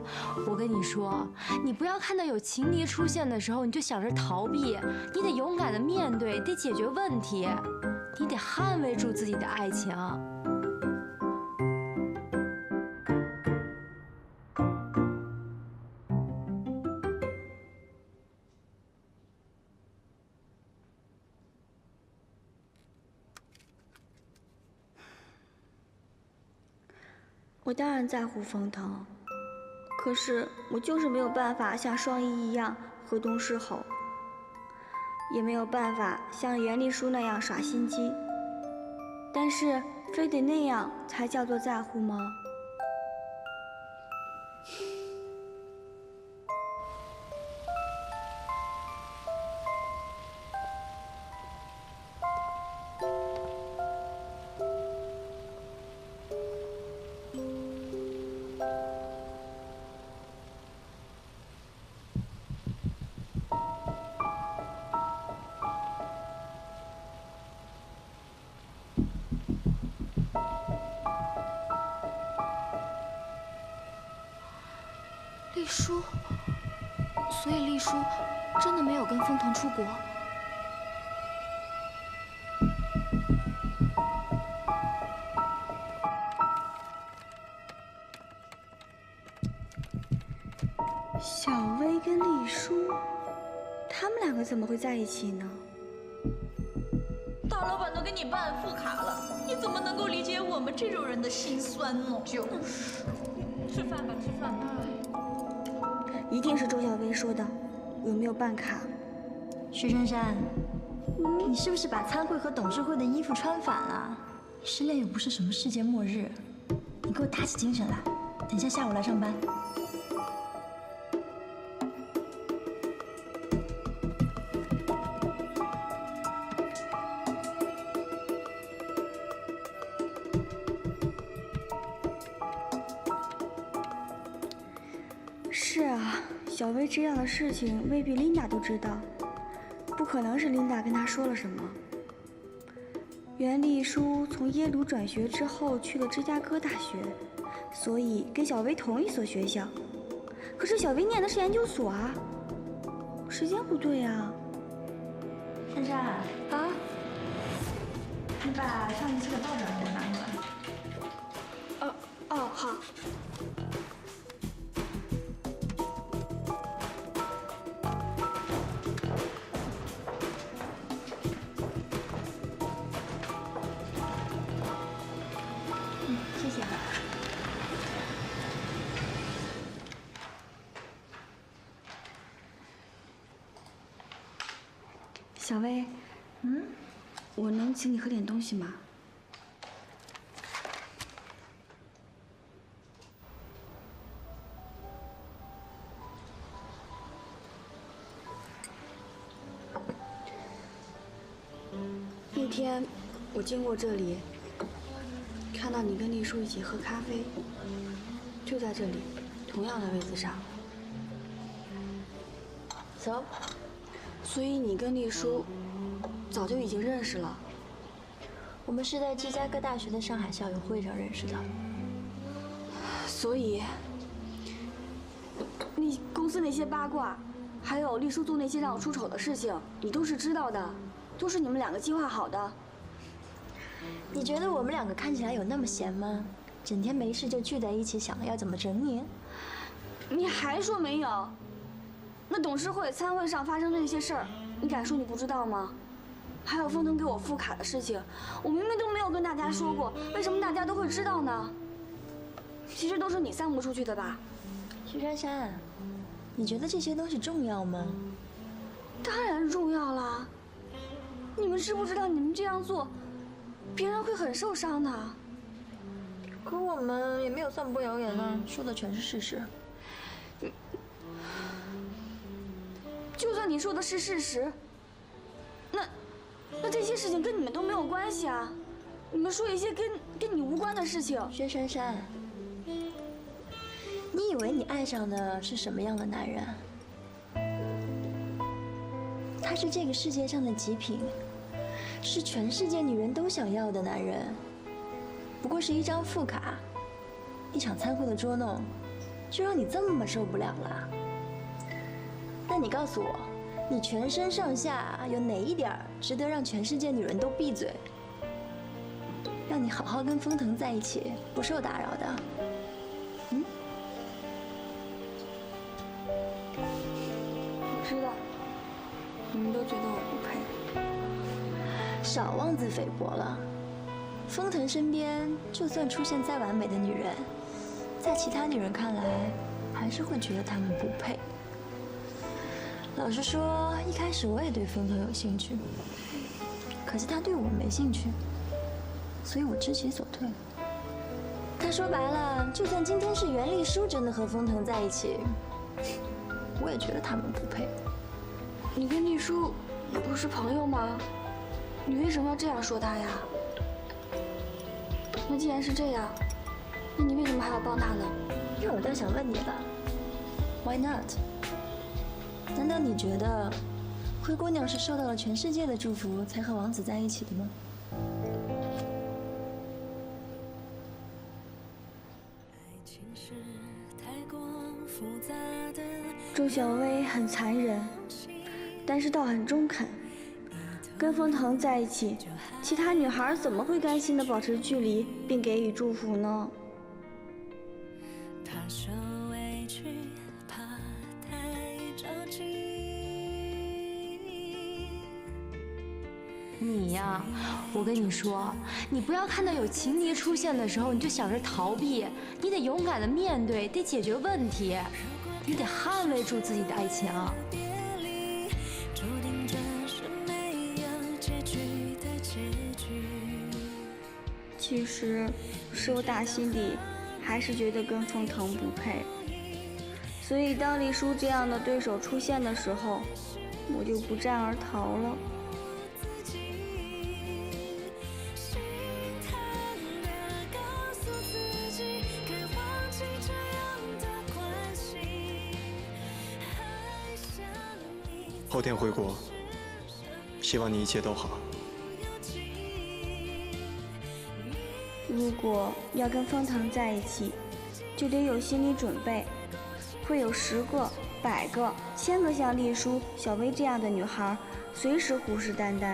S6: 我跟你说，你不要看到有情敌出现的时候，你就想着逃避，你得勇敢的面对，得解决问题，你得捍卫住自己的爱情。
S9: 我当然在乎封腾，可是我就是没有办法像双怡一样河东狮吼，也没有办法像袁丽叔那样耍心机。但是，非得那样才叫做在乎吗？
S13: 所以丽叔真的没有跟风腾出国？
S9: 小薇跟丽叔，他们两个怎么会在一起呢？
S17: 大老板都给你办副卡了，你怎么能够理解我们这种人的心酸呢？就是，吃饭吧，吃饭吧。
S9: 一定是周小薇说的，有没有办卡？
S12: 徐珊珊，你是不是把参会和董事会的衣服穿反了？失恋又不是什么世界末日，你给我打起精神来，等下下午来上班。
S9: 是啊，小薇这样的事情未必琳达都知道，不可能是琳达跟她说了什么。袁丽书从耶鲁转学之后去了芝加哥大学，所以跟小薇同一所学校。可是小薇念的是研究所啊，时间不对啊。
S12: 珊珊
S9: 啊，
S12: 你把上一期的报表给我拿过来。
S9: 哦，好。
S12: 谢谢。
S9: 小薇，我能请你喝点东西吗？那天我经过这里，看到你跟丽叔一起喝咖啡，就在这里，同样的位子上。走。所以你跟丽叔早就已经认识了？
S12: 我们是在芝加哥大学的上海校友会上认识的。
S9: 所以，你公司那些八卦，还有丽叔做那些让我出丑的事情，你都是知道的，都是你们两个计划好的。
S12: 你觉得我们两个看起来有那么闲吗？整天没事就聚在一起，想着要怎么整你？
S9: 你还说没有？那董事会、参会上发生的那些事儿，你敢说你不知道吗？还有风腾给我副卡的事情，我明明都没有跟大家说过，为什么大家都会知道呢？其实都是你散布出去的吧？
S12: 徐珊珊，你觉得这些东西重要吗？
S9: 当然重要啦！你们知不知道你们这样做，别人会很受伤的。
S12: 可我们也没有散播谣言啊，说的全是事实。
S9: 就算你说的是事实，那这些事情跟你们都没有关系啊！你们说一些跟你无关的事情。
S12: 薛珊珊，你以为你爱上的是什么样的男人？他是这个世界上的极品，是全世界女人都想要的男人。不过是一张副卡，一场参会的捉弄，就让你这么受不了了？那你告诉我，你全身上下有哪一点值得让全世界女人都闭嘴，让你好好跟风腾在一起，不受打扰的？
S9: 我知道，你们都觉得我不配。
S12: 少妄自菲薄了。风腾身边就算出现再完美的女人，在其他女人看来，还是会觉得她们不配。老实说，一开始我也对风腾有兴趣，可是他对我没兴趣，所以我知其所退。他说白了，就算今天是袁丽书真的和风腾在一起，我也觉得他们不配。
S9: 你跟丽书不是朋友吗？你为什么要这样说他呀？那既然是这样，那你为什么还要帮他呢？
S12: 那我倒想问你了 ，Why not？ 难道你觉得灰姑娘是受到了全世界的祝福才和王子在一起的吗？
S9: 周小薇很残忍，但是倒很中肯。跟风腾在一起，其他女孩怎么会甘心地保持距离并给予祝福呢？
S6: 你呀，我跟你说，你不要看到有情敌出现的时候，你就想着逃避，你得勇敢的面对，得解决问题，你得捍卫住自己的爱情。
S9: 其实，是我打心底还是觉得跟风腾不配，所以当丽叔这样的对手出现的时候，我就不战而逃了。
S3: 后天回国，希望你一切都好。
S9: 如果要跟风腾在一起，就得有心理准备，会有10个、100个、1000个像丽叔、小薇这样的女孩，随时虎视眈眈。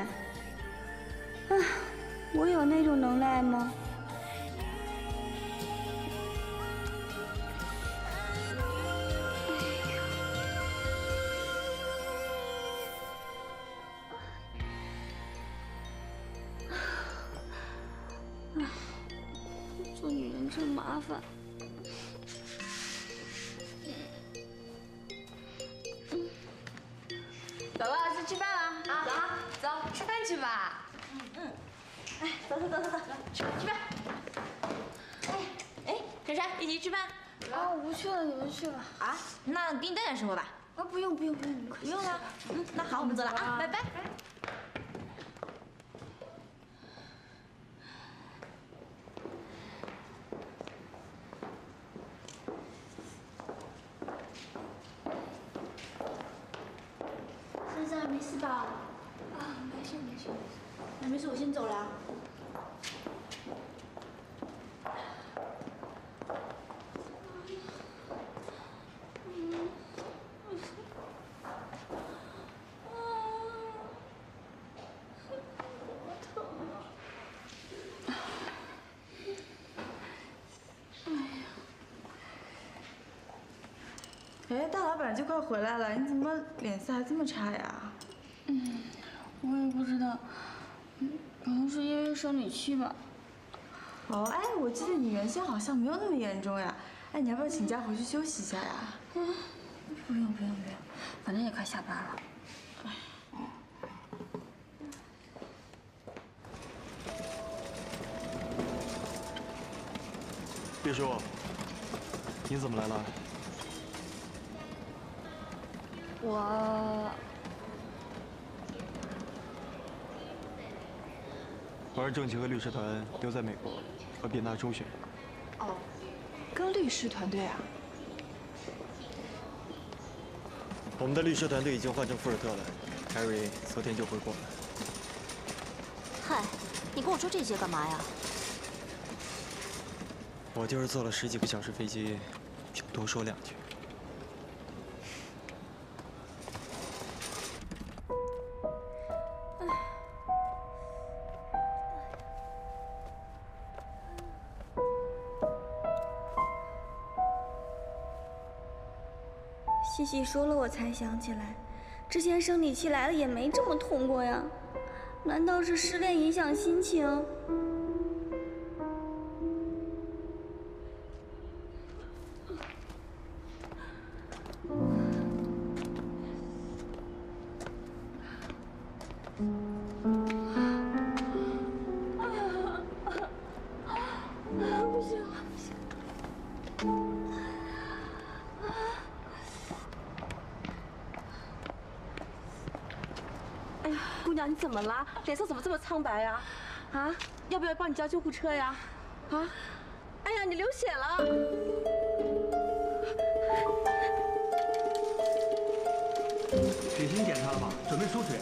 S9: 啊，我有那种能耐吗？做女人真麻烦。
S6: 宝宝，去吃饭了啊！走，吃饭去吧。
S17: 哎，走，去饭。哎，珊珊，一起去吃饭。
S9: 啊，我不去了，你们去吧。
S17: 啊？那给你带点什么吧。
S9: 啊，不用，
S17: 不用了。那好，我们走了啊，拜拜。
S9: 珊珊，没事吧？啊，没事。
S17: 那没事，我先走了。
S4: 哎，大老板就快回来了，你怎么脸色还这么差呀？
S9: 我也不知道，可能是因为生理期吧。
S4: 哦，哎，我记得你原先好像没有那么严重呀。哎，你要不要请假回去休息一下呀？
S9: 不用，反正也快下班了。
S3: 丽叔，你怎么来了？我让郑晴和律师团留在美国和宾大周旋。
S1: 哦，跟律师团队啊？
S3: 我们的律师团队已经换成富尔特了，凯瑞昨天就回国了。
S13: 嗨，你跟我说这些干嘛呀？
S3: 我就是坐了10几个小时飞机，想多说2句。
S9: 细细说了，我才想起来，之前生理期来了也没这么痛过呀。难道是失恋影响心情？不行了，不行。
S11: 哎呀，姑娘，你怎么了？脸色怎么这么苍白呀？啊，要不要帮你叫救护车呀？啊，哎呀，你流血了！
S14: 血型检查了吧？准备输血。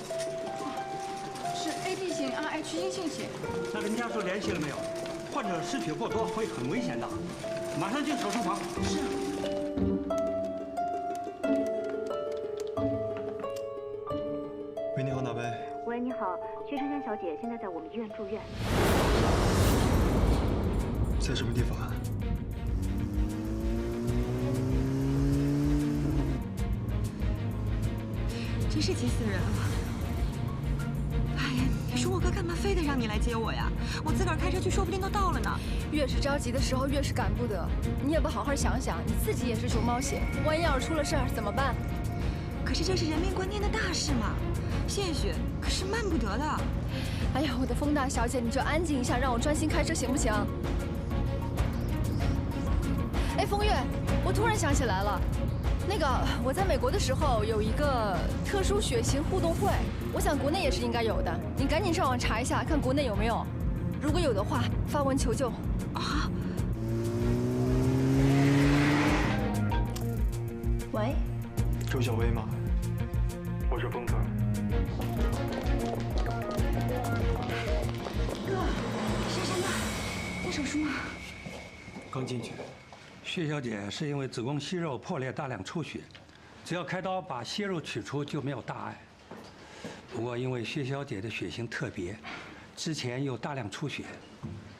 S1: 是 AB 型 RH 阴性血。
S14: 那跟家属联系了没有？患者失血过多会很危险的，马上进手术房。是。
S3: 喂。
S18: 喂，你好，薛珊珊小姐现在在我们医院住院。
S3: 在什么地方啊？
S4: 真是急死人了！哎呀，你说我哥干嘛非得让你来接我呀？我自个儿开车去，说不定都到了呢。
S1: 越是着急的时候，越是赶不得。你也不好好想想，你自己也是熊猫血，万一要是出了事儿怎么办？
S4: 可是这是人命关天的大事嘛，谢雪可是慢不得的。
S1: 哎呀，我的风大小姐，你就安静一下，让我专心开车行不行？哎，风月，我突然想起来了，那个我在美国的时候有一个特殊血型互动会，我想国内也是应该有的。你赶紧上网查一下，看国内有没有，如果有的话，发文求救。啊。
S12: 喂。
S3: 周小薇吗？我是风腾。
S4: 哥，珊珊呢？在手术吗？
S3: 刚进去。
S19: 薛小姐是因为子宫息肉破裂大量出血，只要开刀把息肉取出就没有大碍。不过因为薛小姐的血型特别，之前又大量出血，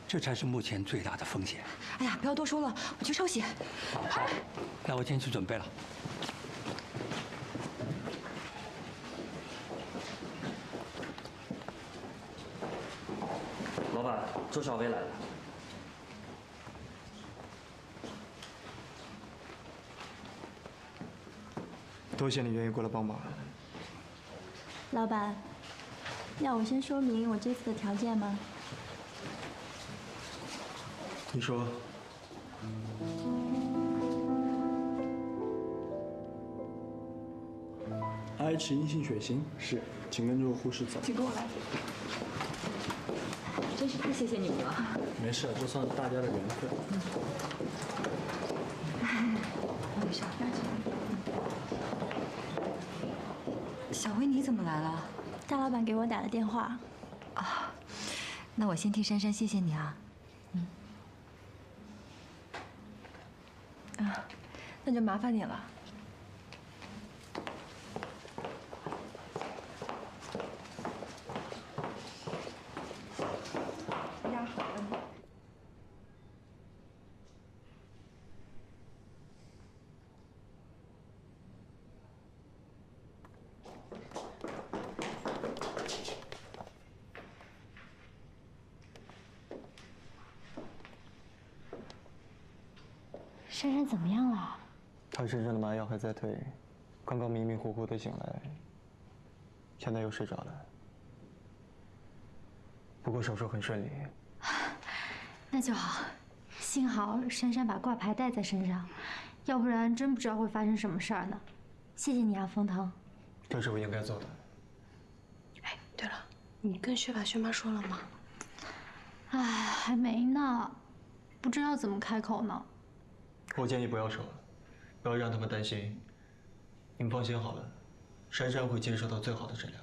S19: 这才是目前最大的风险。
S4: 哎呀，不要多说了，我去抽血。
S19: 好，那我先去准备了。
S14: 老板，周小薇来了。
S3: 多谢你愿意过来帮忙。
S12: 老板，要我先说明我这次的条件吗？
S3: 你说。RH 阴性血型是，请跟着护士走。
S4: 请跟我来。真是太谢谢你们了。
S14: 没事，这算大家的缘分。
S4: 没事。小薇，你怎么来了？
S12: 大老板给我打了电话。
S4: 啊，那我先替珊珊谢谢你啊。
S1: 啊，那就麻烦你了。压好了你。
S6: 珊珊怎么样了？
S3: 她身上的麻药还在退，刚刚迷迷糊糊的醒来，现在又睡着了。不过手术很顺利。
S6: 那就好，幸好珊珊把挂牌带在身上，要不然真不知道会发生什么事儿呢。谢谢你啊，风腾。
S3: 这是我应该做的。
S20: 哎，对了，你跟薛爸薛妈说了吗？
S6: 哎，还没呢，不知道怎么开口呢。
S3: 我建议不要说，不要让他们担心。你们放心好了，珊珊会接受到最好的治疗。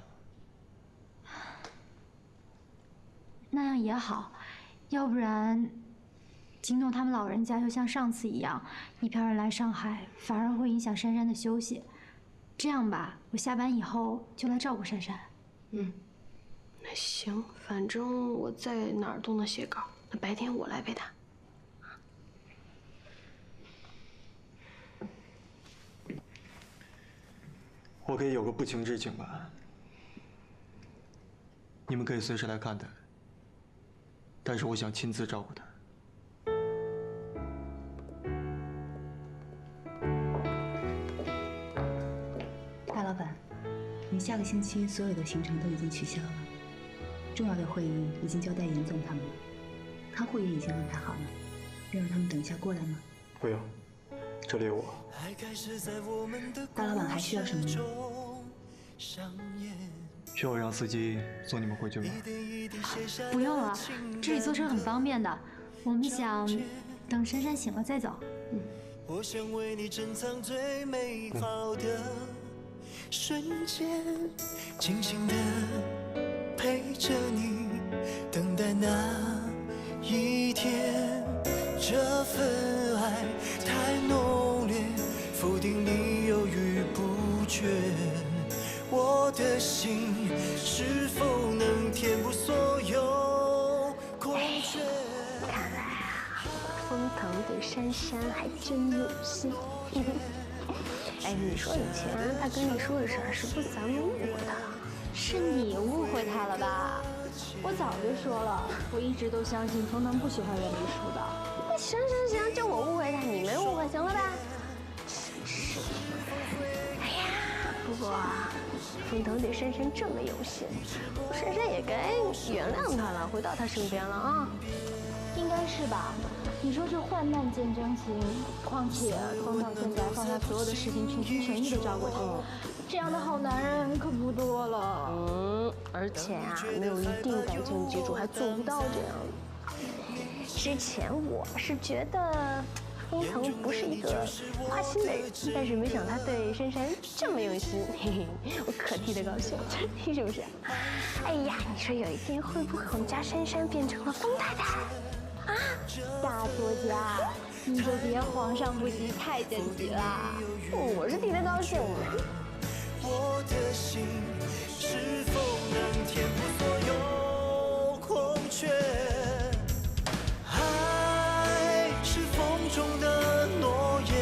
S6: 那样也好，要不然金栋他们老人家又像上次一样，一票人来上海，反而会影响珊珊的休息。这样吧，我下班以后就来照顾珊珊。
S20: 嗯，那行，反正我在哪儿都能写稿，那白天我来陪他。
S3: 我可以有个不情之请吧？你们可以随时来看他，但是我想亲自照顾他。
S21: 大老板，你下个星期所有的行程都已经取消了，重要的会议已经交代严总他们了，开会也已经安排好了，让他们等一下过来吗？
S3: 不用，这里有我。
S21: 大老板还需要什么吗？
S3: 需要让司机送你们回去吗？
S6: 不用了，这里坐车很方便的。我们想等珊珊醒了再走。
S5: 我想为你珍藏最美好的瞬间，静静的陪着你，等待那一天。这份爱太浓烈，否定你犹豫不决。我的心是否能填补所有空缺？
S20: 看来啊，风腾对珊珊还真有心。哎，你说以前他跟丽叔的事儿，是不是咱们误会他了？
S6: 是你误会他了吧？我早就说了，我一直都相信风腾不喜欢袁丽书的。
S20: 行，就我误会他，你没误会，行了吧？是。哎呀，不过风腾对珊珊这么有心，珊珊也该原谅他了，回到他身边了啊。
S6: 应该是吧？你说这患难见真情，况且风腾现在放下所有的事情，全心全意的照顾他，这样的好男人可不多了。
S20: 而且啊，没有一定感情基础，还做不到这样。之前我是觉得风腾不是一个花心的人，但是没想到他对珊珊这么用心，嘿嘿，我可替他高兴了，是不是？哎呀，你说有一天会不会我们家珊珊变成了风太太？啊，
S6: 大作家，你就别皇上不急太监急了。
S20: 我是替他高兴。
S5: 我的心是否能填补所有空缺？爱是风中的诺言，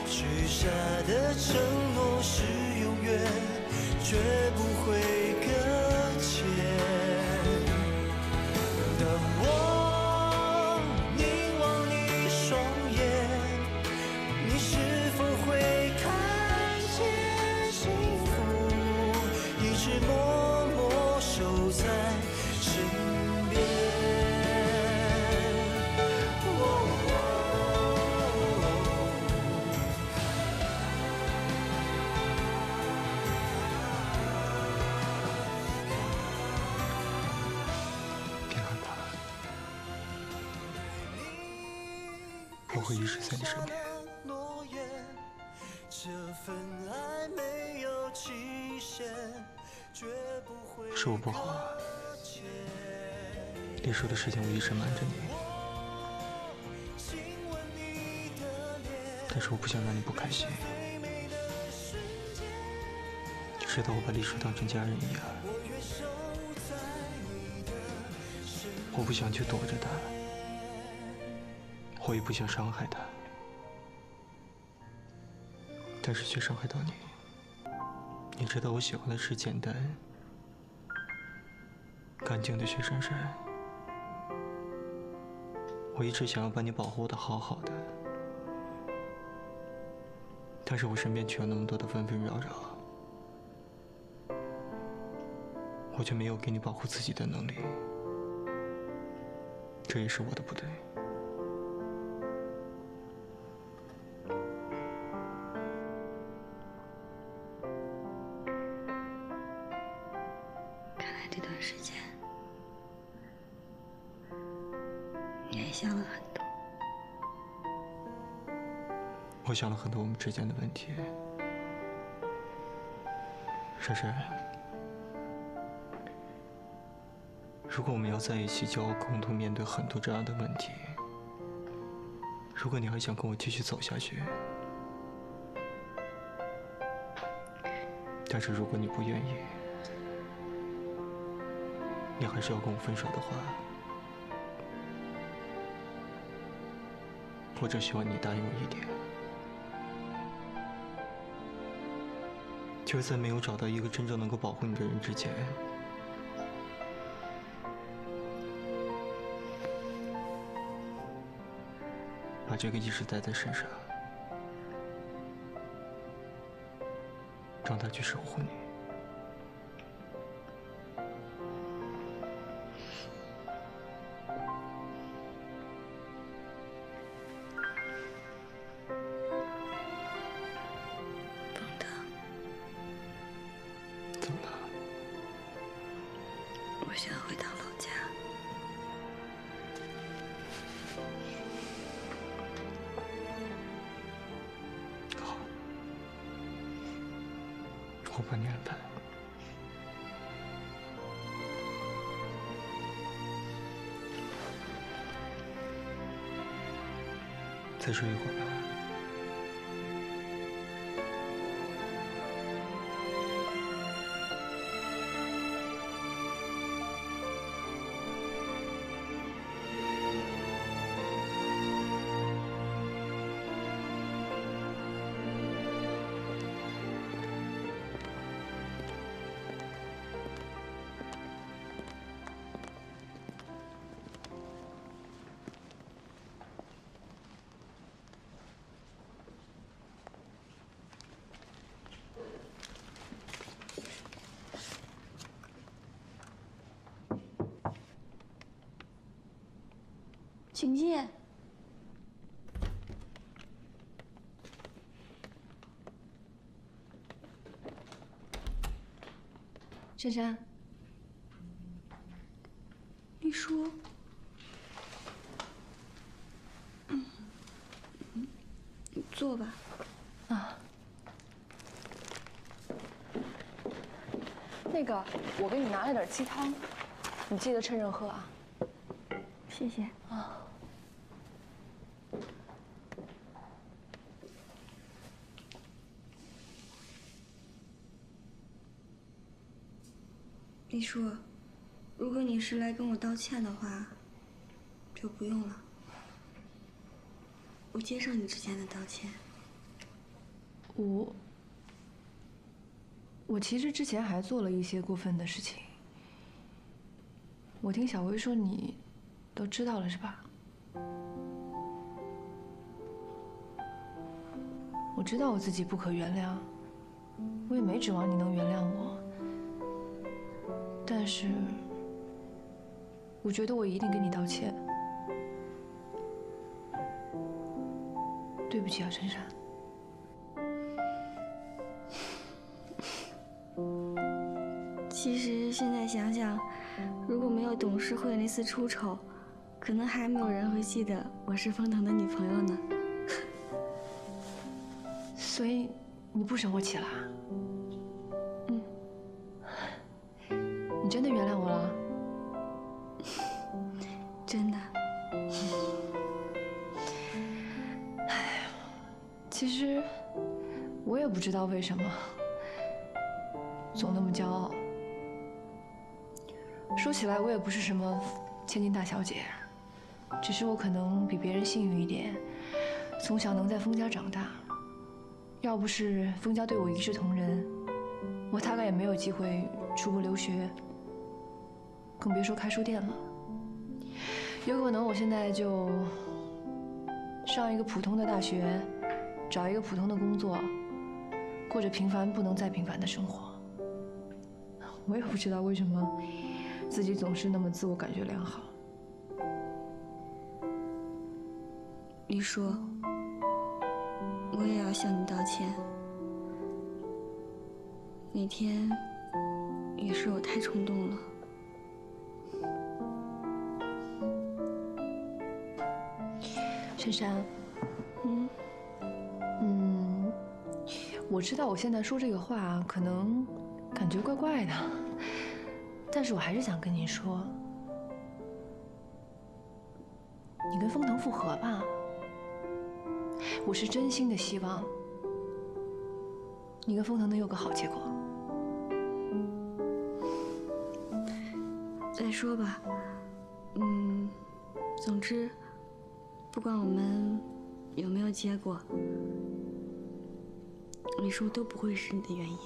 S5: 许下的承诺是永远，绝不会搁浅。当我凝望你双眼，你是否会看见幸福一直默默守在身边？
S3: 我会一直在你身边。是我不好啊，丽书的事情我一直瞒着你，但是我不想让你不开心。你知道我把丽书当成家人一样，我不想去躲着她。我也不想伤害他，但是却伤害到你。你知道我喜欢的是简单、干净的薛珊珊。我一直想要把你保护得好好的，但是我身边却有那么多的纷纷扰扰，我却没有给你保护自己的能力，这也是我的不对。
S12: 这段时间，你也想了很多。
S3: 我想了很多我们之间的问题，珊珊，如果我们要在一起，就要共同面对很多这样的问题。如果你还想跟我继续走下去，但是如果你不愿意，你还是要跟我分手的话，我只希望你答应我一点，就是在没有找到一个真正能够保护你的人之前，把这个一直带在身上，让他去守护你。
S12: 我想回趟老家。
S3: 好，我帮你安排。再睡一会儿吧。
S9: 请进。
S1: 珊珊，
S9: 丽叔，你坐吧。
S1: 啊。
S4: 那个，我给你拿了点鸡汤，你记得趁热喝啊。
S9: 谢谢。
S4: 啊。
S9: 丽叔，如果你是来跟我道歉的话，就不用了。我接受你之前的道歉。
S1: 我其实之前还做了一些过分的事情。我听小薇说你都知道了是吧？我知道我自己不可原谅，我也没指望你能原谅我。但是，我觉得我一定跟你道歉。对不起啊，珊珊。
S9: 其实现在想想，如果没有董事会那次出丑，可能还没有人会记得我是风腾的女朋友呢。
S1: 所以你不生我气了？你真的原谅我了？
S9: 真的。
S1: 哎，其实我也不知道为什么总那么骄傲。说起来，我也不是什么千金大小姐，只是我可能比别人幸运一点，从小能在封家长大。要不是封家对我一视同仁，我大概也没有机会出国留学，更别说开书店了。有可能我现在就上一个普通的大学，找一个普通的工作，过着平凡不能再平凡的生活。我也不知道为什么自己总是那么自我感觉良好。
S9: 李叔，我也要向你道歉。那天也是我太冲动了。
S1: 珊珊，我知道我现在说这个话可能感觉怪怪的，但是我还是想跟你说，你跟风腾复合吧。我是真心的希望你跟风腾能有个好结果。
S9: 再说吧，总之，不管我们有没有结果，李叔都不会是你的原因。